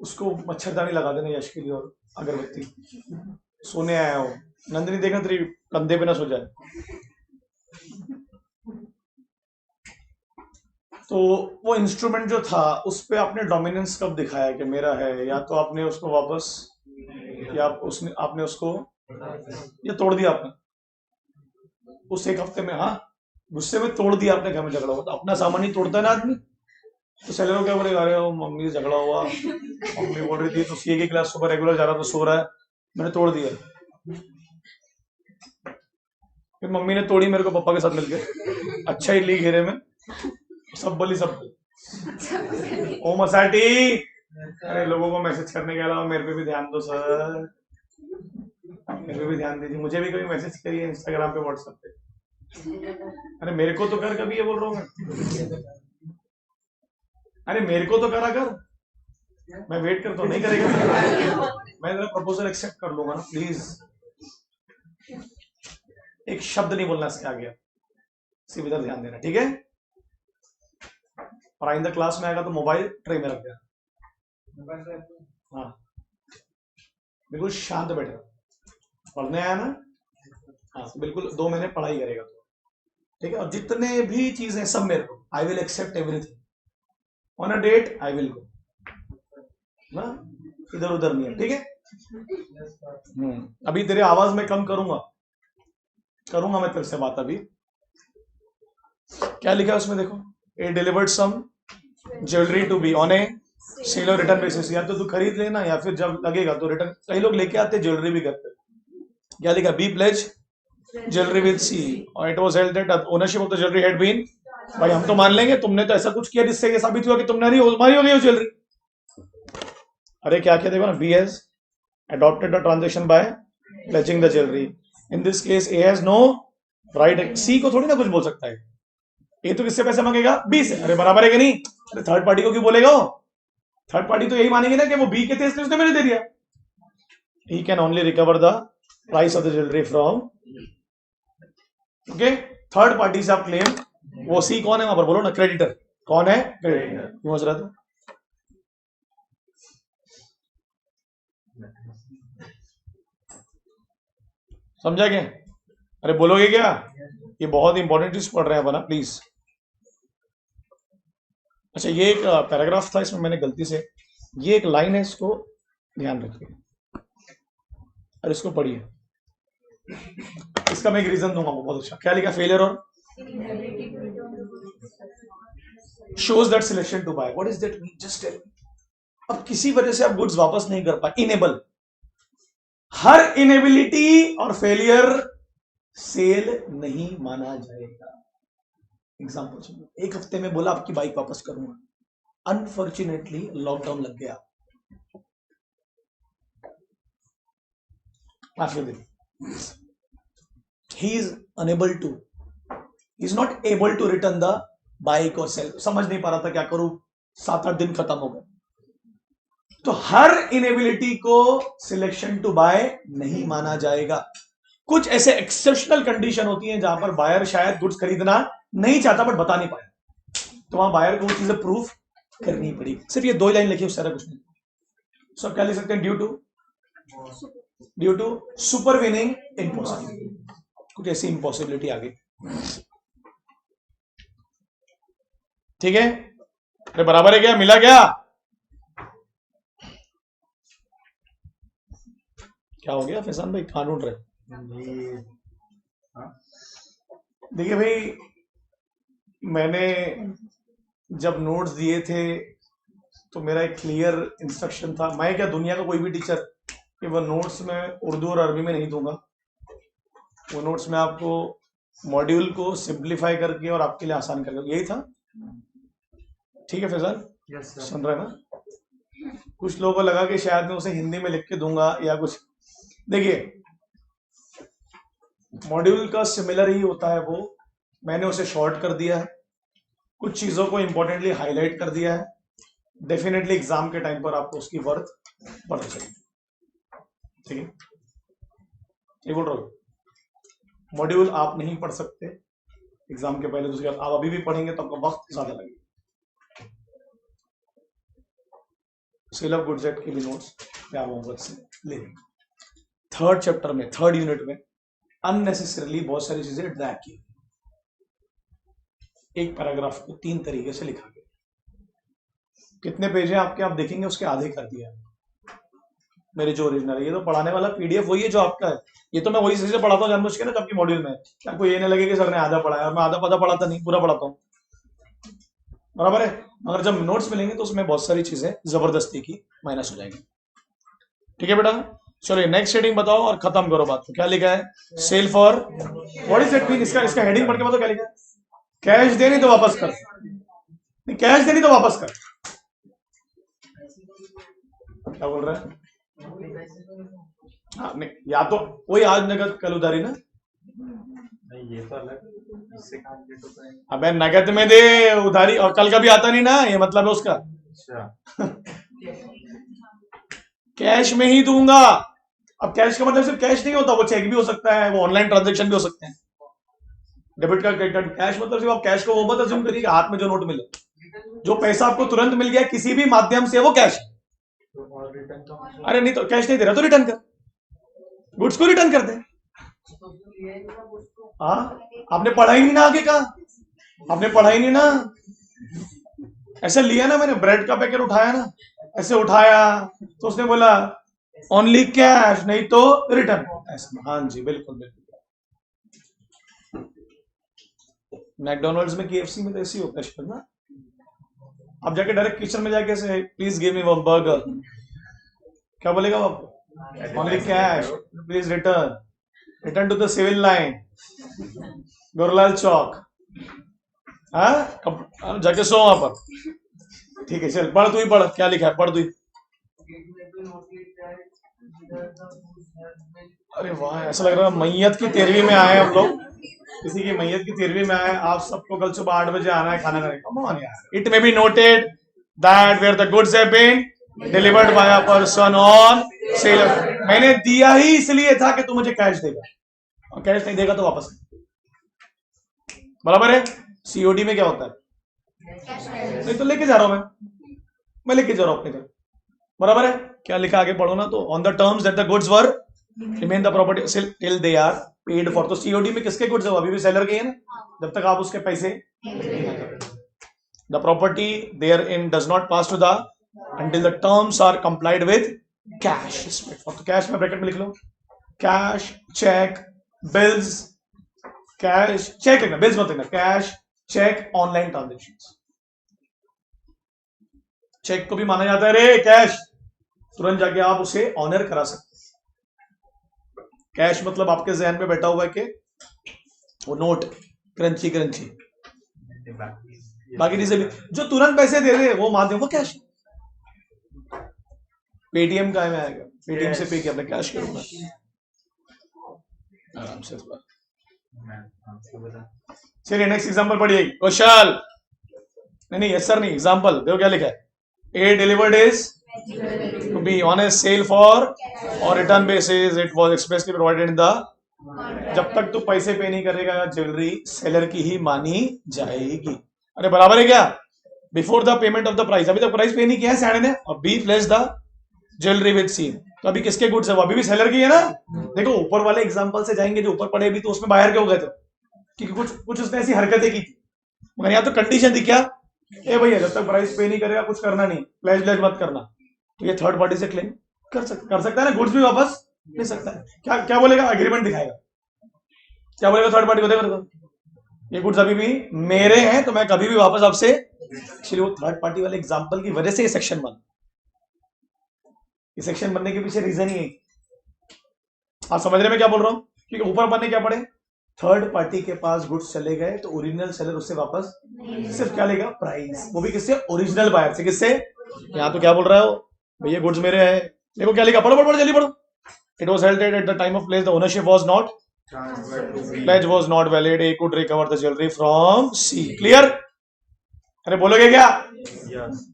उसको मच्छरदानी लगा देना यश के लिए, और अगरबत्ती। सोने आया हो, नंदिनी देखना तेरी कंधे पे ना सो जाए। तो वो इंस्ट्रूमेंट जो था उस पे आपने डोमिनेंस कब दिखाया कि मेरा है? या तो आपने उसको वापस, या उसने आपने उसको ये तोड़ दिया आपने उस 1 हफ्ते में। हाँ, गुस्से में तोड़ दिया आपने, घर में झगड़ा हुआ तो अपना सामान ही तोड़ता है ना आदमी। तो सेलर को क्या बोलेगा, अरे वो मम्मी से झगड़ा हुआ, मम्मी बोल रही थी तो सीए की क्लास सुबह रेगुलर जा रहा तो सो रहा है, मैंने तोड़ दिया। फिर मम्मी ने तोड़ी मेरे को पापा के साथ मिलकर, अच्छा ही ली घेरे में, सब बली सब बली। ओ मसाटी, अरे लोगों को मैसेज करने के अलावा मेरे पे भी ध्यान दो सर, मेरे पे भी ध्यान दीजिए, मुझे भी कभी मैसेज करिए इंस्टाग्राम पे, व्हाट्सएप पे। अरे मेरे को तो कर, कभी ये बोल रहा हूँ मैं, अरे मेरे को तो करा कर, मैं वेट करता हूँ, नहीं करेगा मैं तेरा प्रपोजल एक्सेप्ट कर लूंगा ना, प्लीज एक शब्द नहीं बोलना इसके आगे, सिर्फ इधर ध्यान देना, ठीक है। और आइंदा क्लास में आएगा तो मोबाइल ट्रे में रख देना, हाँ बिल्कुल शांत बैठेगा, पढ़ने आया ना, हाँ बिल्कुल 2 महीने पढ़ाई करेगा तो, ठीक है। और जितने भी चीजें सब मेरे को, I will accept everything on a date, I will go ना, इधर उधर नहीं है, ठीक है। अभी तेरे आवाज में कम करूंगा मैं तेरे से बात। अभी क्या लिखा है उसमें देखो, A delivered some jewellery to be on a sale और रिटर्न बेसिस, या तो तू खरीद लेना या फिर जब लगेगा तो रिटर्न, कई लोग लेके आते ज्वेलरी भी करते। क्या लिखा, B pledge jewellery with C, और it was held that ownership of the jewellery had been, भाई हम तो मान लेंगे तुमने तो ऐसा कुछ किया जिससे ये साबित हुआ कि तुमने तुम्हारी हो गई ज्वेलरी। अरे क्या क्या देखो ना, B has adopted the transaction by pledging the jewelry. In this case, A has no right. C को थोड़ी ना कुछ बोल सकता है, A तो किससे पैसे मांगेगा, B से, अरे बराबर है कि नहीं। अरे थर्ड पार्टी को क्यों बोलेगा वो, थर्ड पार्टी तो यही मानेगी ना कि वो B के थे इसलिए उसने मैंने दे दिया। He can only recover the price of the jewelry from, okay, third party से आप क्लेम, वो C कौन है वहां पर बोलो ना, क्रेडिटर कौन है, क्रेडिटर, समझ रहा था। समझा क्या, अरे बोलोगे क्या, ये बहुत इंपॉर्टेंट चीज पढ़ रहे हैं अपना, प्लीज। अच्छा ये एक पैराग्राफ था, इसमें मैंने गलती से, ये एक लाइन है, इसको ध्यान रखिए और इसको पढ़िए, इसका मैं एक रीजन दूंगा बहुत अच्छा। क्या लिखा, फेलियर और shows that selection to buy, what is that mean, just tell me। अब किसी वजह से आप गुड्स वापस नहीं कर पाए, इनेबल, हर इनेबिलिटी और फेलियर सेल नहीं माना जाएगा। एग्जाम्पल सुनो, एक हफ्ते में बोला आपकी बाइक वापस करूंगा, अनफॉर्चुनेटली लॉकडाउन लग गया, he is unable to, he is not able to return the bike or sell, समझ नहीं पा रहा था क्या करूं, 7-8 दिन खत्म हो गए। तो हर इनेबिलिटी को सिलेक्शन टू बाय नहीं माना जाएगा। कुछ ऐसे एक्सेप्शनल कंडीशन होती हैं जहां पर बायर शायद गुड्स खरीदना नहीं चाहता बट बता नहीं पाया, तो वहां बायर को वो चीजें प्रूफ करनी पड़ी। सिर्फ ये 2 लाइन लिखी, उससे कुछ नहीं। सब क्या लिख सकते हैं, ड्यू टू सुपरवीनिंग इम्पॉसिबिलिटी, कुछ ऐसी इम्पॉसिबिलिटी आ गई, ठीक है। अरे बराबर है क्या, मिला क्या, क्या हो गया फैजान भाई, कहां ढूंढ रहे। देखिए भाई, मैंने जब नोट्स दिए थे तो मेरा एक क्लियर इंस्ट्रक्शन था, मैं क्या दुनिया का कोई भी टीचर कि वो नोट्स में उर्दू और अरबी में नहीं दूंगा, वो नोट्स में आपको मॉड्यूल को सिंप्लीफाई करके और आपके लिए आसान करके, यही था, ठीक है फैजान। यस सर, सुन रहे हैं ना। कुछ लोगों को लगा कि शायद मैं उसे हिंदी में लिख के दूंगा या कुछ, देखिए मॉड्यूल का सिमिलर ही होता है वो, मैंने उसे शॉर्ट कर दिया है, कुछ चीजों को इंपॉर्टेंटली हाईलाइट कर दिया है, डेफिनेटली एग्जाम के टाइम पर आपको उसकी वर्थ पता चलेगी, ठीक है। ये बोल रहा हूँ, मॉड्यूल आप नहीं पढ़ सकते एग्जाम के पहले, दूसरी आप अभी भी पढ़ेंगे तो आपका वक्त ज्यादा लगेगा। सेल ऑफ गुड्स एट के भी नोट्स क्या होमवर्क से ले लेंगे। थर्ड चैप्टर में, थर्ड यूनिट में अननेसेसरीली बहुत सारी चीजें ड्रैग की, एक पैराग्राफ को 3 तरीके से लिखा गया। कितने पेज है आपके, आप देखेंगे उसके आधे कर दिया मेरे जो ओरिजिनल है। ये तो पढ़ाने वाला पीडीएफ वही है जो आपका है, ये तो मैं वही से पढ़ाता हूँ जानबूझ के ना, जबकि मॉड्यूल में आपको ये नहीं लगे कि सर ने आधा पढ़ाया, और मैं आधा पढ़ाता नहीं, पूरा पढ़ाता हूँ। बराबर है। मगर जब नोट्स मिलेंगे तो उसमें बहुत सारी चीजें जबरदस्ती की माइनस हो जाएंगी। ठीक है बेटा, चलो नेक्स्ट हेडिंग बताओ और खत्म करो बात को। क्या लिखा है? Sale for, what is it mean? इसका हेडिंग पढ़ के बताओ क्या लिखा है। कैश देनी तो वापस कर, नहीं कैश देनी तो वापस कर। क्या बोल रहा है? हाँ, नहीं, या तो वही आज नगद कल उधारी ना। नहीं ये तो अलग, इससे कहाँ relate होता है? अबे नगद में दे उधारी, और कल का भी आता नहीं ना, ये मतलब है उसका। अच्छा कैश में ही दूंगा। अब कैश का मतलब सिर्फ कैश नहीं होता, वो चेक भी हो सकता है, वो ऑनलाइन ट्रांजेक्शन भी हो सकते हैं। Debit card, credit card. Cash मतलब सिर्फ आप कैश को वो मत अज्यूम करिए कि हाथ में जो नोट मिले, जो पैसा आपको तुरंत मिल गया किसी भी माध्यम से, वो कैश। तो और रिटर्न का अरे नहीं तो कैश नहीं दे रहा तो रिटर्न कर, गुड्स को रिटर्न कर दे। हाँ, आपने पढ़ा ही नहीं ना आगे का, आपने पढ़ा ही नहीं ना। ऐसे लिया ना मैंने, ब्रेड का पैकेट उठाया ना, ऐसे उठाया तो उसने बोला ओनली कैश नहीं तो रिटर्न ऐसा। हाँ जी बिल्कुल बिल्कुल। मैकडोनल्ड्स में, केएफसी में तो ऐसी होता है ना। आप जाके डायरेक्ट किचन में जाके ऐसे please give me one burger, क्या बोलेगा वो आपको? Only cash please return, return to the civil line, Gorelal Chowk. हाँ जाके सो वहां पर। ठीक है चल पढ़, तू ही पढ़, क्या लिखा है पढ़ तू ही। अरे वाह, ऐसा लग रहा है मैयत की 13वीं में आए हम लोग, किसी की मैयत की 13वीं में आए। आप सबको कल सुबह 8 बजे आना है खाना खाने। कम ऑन यार। It may be noted that where the goods have been delivered by a person on sale. मैंने दिया ही इसलिए था कि तू मुझे कैश देगा, और कैश नहीं देगा तो वापस। बराबर है। सीओडी में क्या होता है? नहीं तो लेके जा रहा हूं मैं लेके जा रहा हूं अपने घर। बराबर है। क्या लिखा आगे पढ़ो ना, तो on the terms that the goods were remain the property till they are paid for. तो सीओडी में किसके गुड्स है? अभी भी सेलर के हैं ना, जब तक आप उसके पैसे। The property therein does not pass to the until the terms are complied with cash is paid for। तो कैश में ब्रैकेट में लिख लो cash, cheque, bills. Cash cheque लिखना, बिल्स मत लिखना। Cash, cheque, online transactions. Cheque को भी माना जाता है रे कैश, तुरंत जाके आप उसे ऑनर करा सकते। कैश मतलब आपके जहन में बैठा हुआ है कि वो नोट क्रंची क्रंची, बाकी चीजें भी जो तुरंत पैसे दे रहे वो माध्यम, वो कैश। पेटीएम का में आएगा, पेटीएम से पे किया अपने कैश के रूप में आराम से। चलिए नेक्स्ट एग्जांपल पढ़िए। कौशल नहीं यस सर नहीं, एग्जांपल देखो क्या लिखा है। A delivered is to be on a sale for और return basis it was expressly provided in the. जब तक तू पैसे पे नहीं करेगा ज्वेलरी सेलर की ही मानी जाएगी। अरे बराबर है क्या? Before the payment of the price, अभी तक प्राइस पे नहीं किया है सैने ने, और B place the jewellery with seen. तो अभी किसके गुड्स है? वो अभी भी सेलर की है ना। देखो ऊपर वाले एग्जांपल से जाएंगे, जो ऊपर पढ़े भी तो उसमें बाहर के हो गए थे, क्योंकि कुछ उसने ऐसी हरकतें की थी। मगर यहाँ तो कंडीशन थी क्या, ए भैया जब तक प्राइस पे नहीं करेगा कुछ करना नहीं, प्लेज मत करना। तो ये थर्ड पार्टी से क्लेम कर सकता है ना, गुड्स भी वापस ले सकता है। क्या बोलेगा? एग्रीमेंट दिखाएगा। क्या बोलेगा थर्ड पार्टी को? देखो ये गुड्स अभी भी मेरे हैं तो मैं कभी भी वापस आपसे। एक्चुअली वो थर्ड पार्टी वाले एग्जांपल की वजह से ये सेक्शन बना। ये सेक्शन बनने के पीछे रीजन ही है, आप समझ रहे मैं क्या बोल रहा हूं? क्योंकि ऊपर बनने क्या पड़े, थर्ड पार्टी के पास गुड्स चले गए तो ओरिजिनल सेलर उससे वापस सिर्फ क्या लेगा? प्राइस, वो भी किससे? ओरिजिनल बायर से। किससे? यहाँ तो क्या बोल रहा है वो, भैया गुड्स मेरे हैं। देखो क्या लिखा, पढ़ो जल्दी पढ़ो। It was held at the time of place the ownership was not, pledge was not valid, A could recover the jewelry from C। Clear? अरे बोलोगे क्या? yes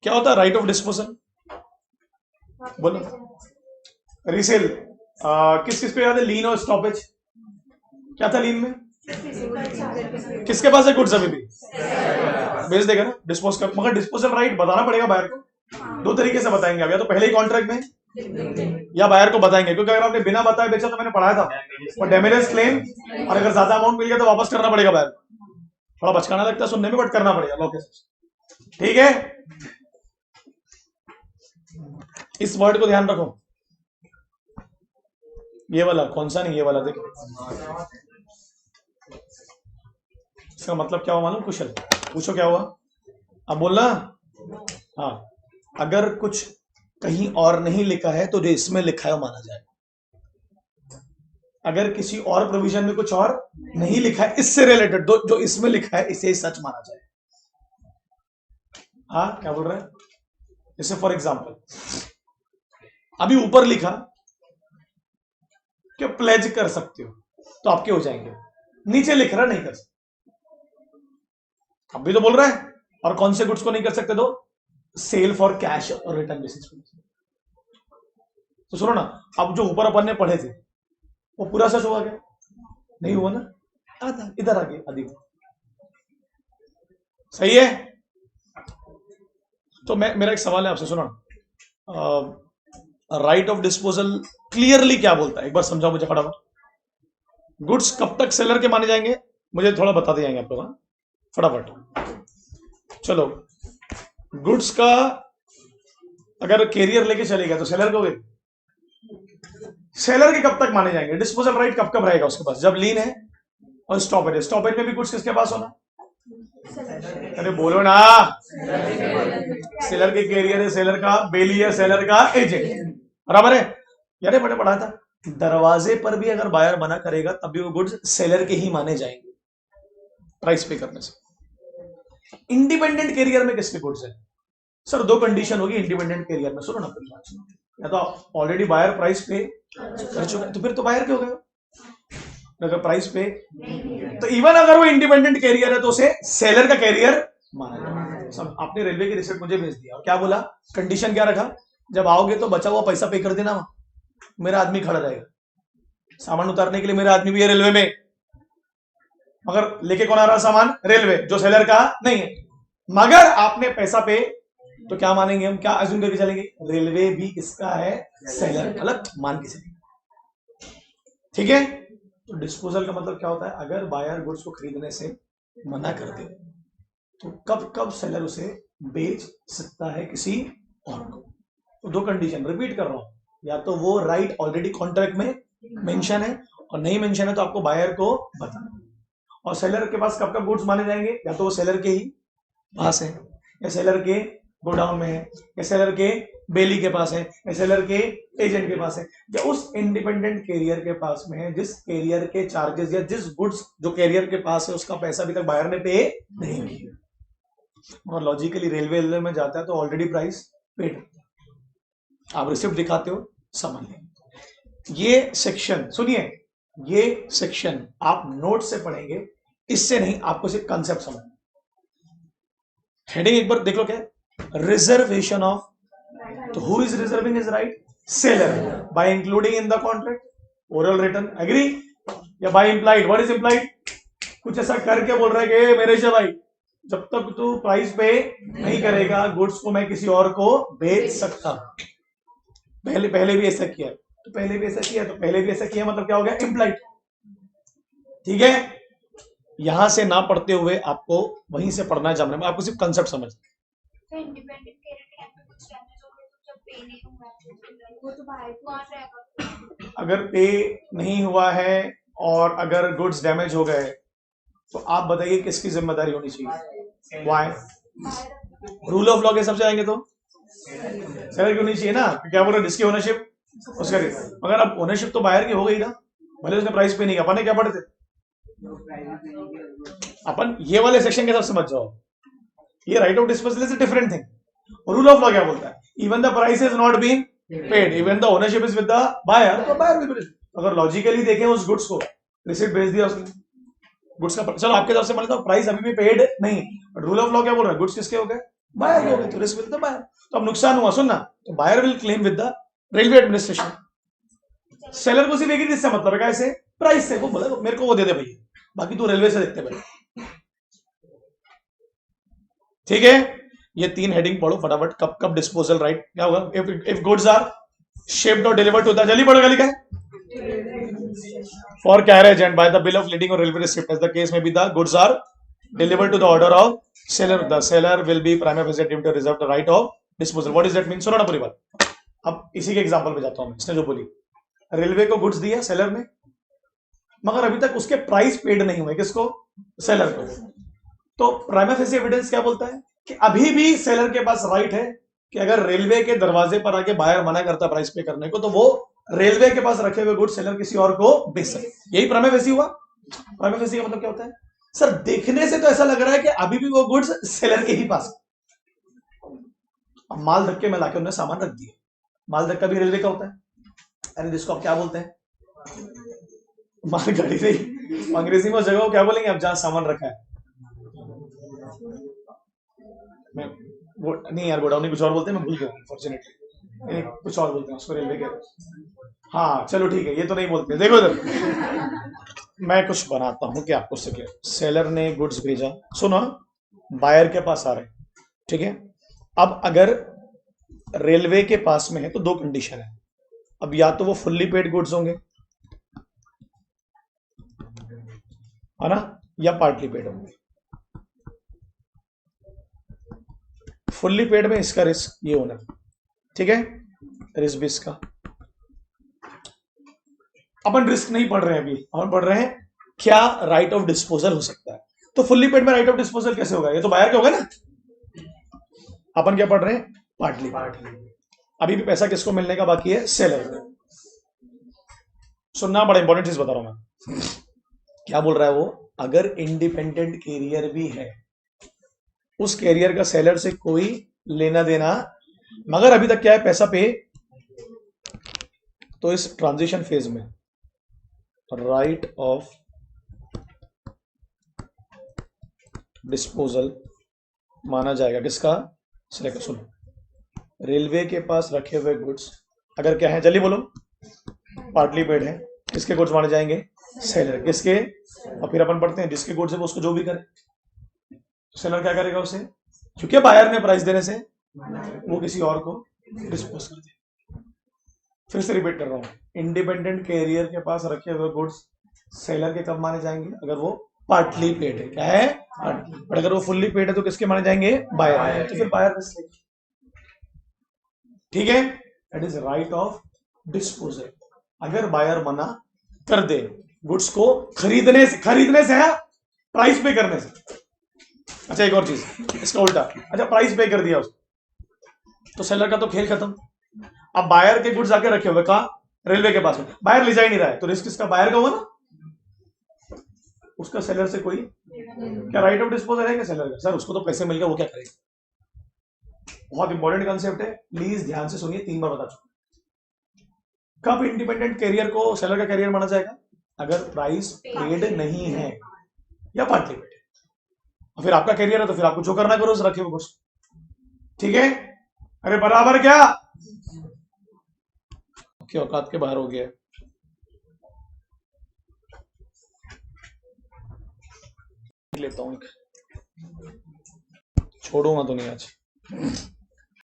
क्या होता है राइट ऑफ डिस्पोजल? बोलो। रीसेल किस पे याद है? लीन और स्टॉपेज। क्या था लीन में? किसके पास है गुड्स अभी भी? बेच देगा ना, डिस्पोज कर। मगर डिस्पोजल राइट बताना पड़ेगा बायर को। दो तरीके से बताएंगे अब, या तो पहले ही कॉन्ट्रैक्ट में या बायर को बताएंगे, क्योंकि अगर आपने बिना बताए बेचा तो मैंने पढ़ाया था और डैमेजेस क्लेम, और अगर ज्यादा अमाउंट मिल गया तो वापस करना पड़ेगा बायर को। थोड़ा बचकाना लगता है सुनने में, बट करना पड़ेगा लोकेशन। ठीक है, इस वर्ड को ध्यान रखो। ये वाला कौन सा? नहीं ये वाला देखो, इसका मतलब क्या हुआ मालूम? कुशल, पूछो क्या हुआ? अब बोलना। हाँ, अगर कुछ कहीं और नहीं लिखा है तो जो इसमें लिखा है वो माना जाएगा। अगर किसी और प्रोविजन में कुछ और नहीं लिखा है इससे रिलेटेड, जो इसमें लिखा है इसे सच माना जाएगा। हाँ, क्या बोल रहे हैं? जैसे फॉर एग्जाम्पल अभी ऊपर लिखा कि प्लेज कर सकते हो तो आपके हो जाएंगे, नीचे लिख रहा नहीं कर सकते। अब भी तो बोल रहा है। और कौन से गुड्स को नहीं कर सकते? तो सेल फॉर कैश और रिटर्न बेसिस पे। तो सुनो ना, अब जो ऊपर अपन ने पढ़े थे वो पूरा सच हुआ क्या? नहीं हुआ ना, आधा इधर आ गया, अधिक। सही है। तो मेरा एक सवाल है आपसे, सुनो ना, राइट ऑफ डिस्पोजल क्लियरली क्या बोलता है? एक बार समझाओ मुझे फटाफट। गुड्स कब तक सेलर के माने जाएंगे? मुझे थोड़ा बताते जाएंगे आपको फटाफट। चलो, गुड्स का अगर कैरियर लेके चलेगा तो सेलर को, सेलर के कब तक माने जाएंगे? डिस्पोजल राइट कब कब रहेगा उसके पास? जब लीन है और स्टॉपेज है। स्टॉपेज में भी गुड्स किसके पास होना? अरे बोलो ना, सेलर के कैरियर है, सेलर का बेली है, सेलर का एजेंट, बराबर है। यार बड़े पढ़ा था, दरवाजे पर भी अगर बायर मना करेगा तब भी वो गुड्स सेलर के ही माने जाएंगे प्राइस पे करने से। इंडिपेंडेंट कैरियर में किसके गुड्स है? सर दो कंडीशन होगी इंडिपेंडेंट कैरियर में, सुनो ना। या तो ऑलरेडी बायर प्राइस पे कर चुका है तो फिर तो बायर के हो गए। अगर प्राइस पे, तो इवन अगर वो इंडिपेंडेंट कैरियर है तो उसे सेलर का कैरियर माना जाएगा। सब आपने रेलवे की रिसिप्ट मुझे भेज दिया और क्या बोला? कंडीशन क्या रखा? जब आओगे तो बचा हुआ पैसा पे कर देना, मेरा आदमी खड़ा रहेगा, सामान उतारने के लिए मेरा आदमी भी है रेलवे में, मगर लेके कौन आ रहा सामान? रेलवे, जो सेलर का नहीं है। मगर आपने पैसा पे, तो क्या मानेंगे हम? क्या अज्यूम करके चलेंगे? रेलवे भी किसका है? सेलर, गलत मान के चलेंगे। ठीक है। तो डिस्पोजल का मतलब क्या होता है? अगर बायर गुड्स को खरीदने से मना कर दे तो कब कब सेलर उसे बेच सकता है किसी और को? तो दो कंडीशन रिपीट कर रहा हूं, या तो वो राइट ऑलरेडी कॉन्ट्रैक्ट में मेंशन है और नहीं मेंशन है तो आपको बायर को बताना। और सेलर के पास कब कब गुड्स माने जाएंगे? या तो वो सेलर के ही पास है, या सेलर के गोडाउन में है, या सेलर के बेली के पास है, या सेलर के एजेंट के पास है, या उस इंडिपेंडेंट कैरियर के पास में है जिस कैरियर के चार्जेस या जिस गुड्स जो कैरियर के पास है उसका पैसा अभी तक बायर ने पे नहीं किया। और लॉजिकली रेलवे में जाता है तो ऑलरेडी प्राइस पेड, आप रिसिप्ट दिखाते हो, समझ लें। ये सेक्शन सुनिए, ये सेक्शन आप नोट से पढ़ेंगे, इससे नहीं, आपको सिर्फ कंसेप्ट समझ। हेडिंग एक बार देख लो क्या है? रिजर्वेशन ऑफ, तो who is reserving his right? Seller, by including in the contract oral written agree, या by implied. What is implied? कुछ ऐसा करके बोल रहा है कि मेरे से भाई जब तक तू प्राइस पे नहीं करेगा गुड्स को मैं किसी और को बेच सकता। पहले भी ऐसा किया, तो पहले भी ऐसा किया, तो पहले भी ऐसा किया, मतलब क्या हो गया? इंप्लाइड। ठीक है। यहां से ना पढ़ते हुए आपको वहीं से पढ़ना है जमने में, आपको सिर्फ कंसेप्ट समझ। इंडिपेंडेंट कैरियर में कुछ डैमेज हो गए तो जब पे नहीं हुआ वो तो बाहर कौन रहेगा? अगर पे नहीं हुआ है और अगर गुड्स डैमेज हो गए तो आप बताइए किसकी जिम्मेदारी होनी चाहिए? वाई? रूल ऑफ लॉ के हिसाब से आएंगे तो सेलर की होनी चाहिए ना। क्या बोल रहे? जिसकी ओनरशिप उसका, मगर अब ओनरशिप तो बायर की हो गई ना, भले उसने प्राइस पे नहीं किया। अपन ने क्या पढ़े थे? अपन ये वाले सेक्शन के साथ समझ जाओ, ये right of disposal is different thing. Rule of law क्या बोलता है? Even the price is not been paid, even the ownership is with the buyer, तो बायर विल। अगर लॉजिकली देखें उस गुड्स को, रिसिप्ट भेज दिया उसने, गुड्स का, चलो आपके तरफ से मान लो प्राइस अभी भी पेड नहीं, रूल ऑफ लॉ क्या बोल रहा है? गुड्स किसके हो गए? बायर हो गए, तो रिस्क विद द बायर। तो अब नुकसान हुआ, सुनना, तो buyer will claim with the railway administration. Seller को सिर्फ एक ही चीज से मतलब है, कैसे? प्राइस से। वो बोला मेरे को वो दे दे भैया, बाकी तू रेलवे से देखते भाई। ठीक है। ये तीन हेडिंग पढ़ो फटाफट। कब कब डिस्पोजल राइट क्या होगा? If goods are shipped or delivered to the, जल्दी पढ़ो, लिखा है for carriage and by the bill of lading or railway receipt as the case may be, the goods are delivered to the order of seller, the seller will be prima facie deemed to reserve the right of disposal. What does that mean? सुनो ना पूरी बात। अब इसी के example पे जाता हूं मैं। इसने जो बोली, रेलवे को गुड्स दिया सेलर ने, मगर अभी तक उसके प्राइस पेड नहीं हुए। किसको? सेलर को। तो प्राइमा फेसी एविडेंस क्या बोलता है कि अभी भी सेलर के पास राइट है कि अगर रेलवे के दरवाजे पर आके बायर मना करता प्राइस पे करने को तो वो रेलवे के पास रखे हुए गुड्स सेलर किसी और को बेच सकते। यही प्राइमा फेसी हुआ। प्राइमा फेसी का मतलब क्या होता है? सर देखने से तो ऐसा लग रहा है कि अभी भी वो गुड्स सेलर के ही पास। अब माल धक्के में लाके उन्होंने सामान रख दिया। माल धक्का भी रेलवे का होता है, अरे जिसको आप क्या बोलते हैं, माल गाड़ी नहीं, अंग्रेजी में उस जगह को क्या बोलेंगे आप जहां सामान रखा है? मैं वो नहीं यार, गोडाउन कुछ और बोलते हैं, मैं भूल गया अनफॉर्चुनेटली। कुछ और बोलते हैं उसको रेलवे के। हाँ चलो ठीक है, ये तो नहीं बोलते। देखो इधर मैं कुछ बनाता हूं कि आपको सके। सेलर ने गुड्स भेजा, सुनो, बायर के पास आ रहे, ठीक है। अब अगर रेलवे के पास में है तो दो कंडीशन है। अब या तो वो फुल्ली पेड गुड्स होंगे, है ना, या पार्टली पेड होंगे। फुल्ली पेड में इसका रिस्क ये होना, ठीक है, रिस्क भी इसका। अपन रिस्क नहीं पढ़ रहे हैं अभी, अपन पढ़ रहे हैं क्या राइट ऑफ डिस्पोजल हो सकता है। तो फुल्ली पेड में राइट ऑफ डिस्पोजल कैसे होगा? ये तो बायर का होगा ना। अपन क्या पढ़ रहे हैं? पार्टली। अभी भी पैसा किसको मिलने का बाकी है? सेलर को। सुनना, बड़ा इंपॉर्टेंट चीज बता रहा हूं मैं। क्या बोल रहा है वो? अगर इंडिपेंडेंट कैरियर भी है, उस कैरियर का सेलर से कोई लेना देना, मगर अभी तक क्या है? पैसा पे। तो इस ट्रांजिशन फेज में राइट ऑफ डिस्पोजल माना जाएगा किसका? सेलर का। सुनो, रेलवे के पास रखे हुए गुड्स अगर क्या है, जल्दी बोलो, पार्टली पेड है, किसके गुड्स माने जाएंगे? सेलर। किसके? और फिर अपन पढ़ते हैं जिसके गुड्स है वो उसको जो भी करे, सेलर क्या करेगा उसे? क्योंकि बायर ने प्राइस देने से वो किसी और को डिस्पोज कर दिया। फिर से रिपीट कर रहा हूं, इंडिपेंडेंट कैरियर के पास रखे हुए गुड्स सेलर के कब माने जाएंगे? अगर वो पार्टली पेड है। क्या है? पार्टली। बट अगर वो फुल्ली पेड है तो किसके माने जाएंगे? बायर। तो फिर बायर रिस्क लेगा, ठीक है। That is right of disposal. अगर बायर मना कर दे गुड्स को खरीदने से है, प्राइस पे करने से। अच्छा एक और चीज, इसका उल्टा, अच्छा प्राइस पे कर दिया उसने तो सेलर का तो खेल खत्म। अब बायर के गुड्स आके रखे हुए कहा? रेलवे के पास में। बायर ले जा ही नहीं रहा है तो रिस्क इसका बायर का हुआ ना। उसका सेलर से कोई क्या राइट ऑफ डिस्पोजल है क्या सेलर का? सर उसको तो पैसे मिल गए, वो क्या करेगा? बहुत इंपॉर्टेंट कंसेप्ट है, प्लीज ध्यान से सुनिए, 3 बार बता चुका। कब इंडिपेंडेंट कैरियर को सेलर का कैरियर माना जाएगा? अगर प्राइस पेड नहीं है या पार्टली पेड है। फिर आपका कैरियर है तो फिर आपको जो करना करो, रखे हुए गुड्स, ठीक है। अरे बराबर क्या? क्या औकात के बाहर हो गया? लेता हूं, छोड़ूंगा तो नहीं आज।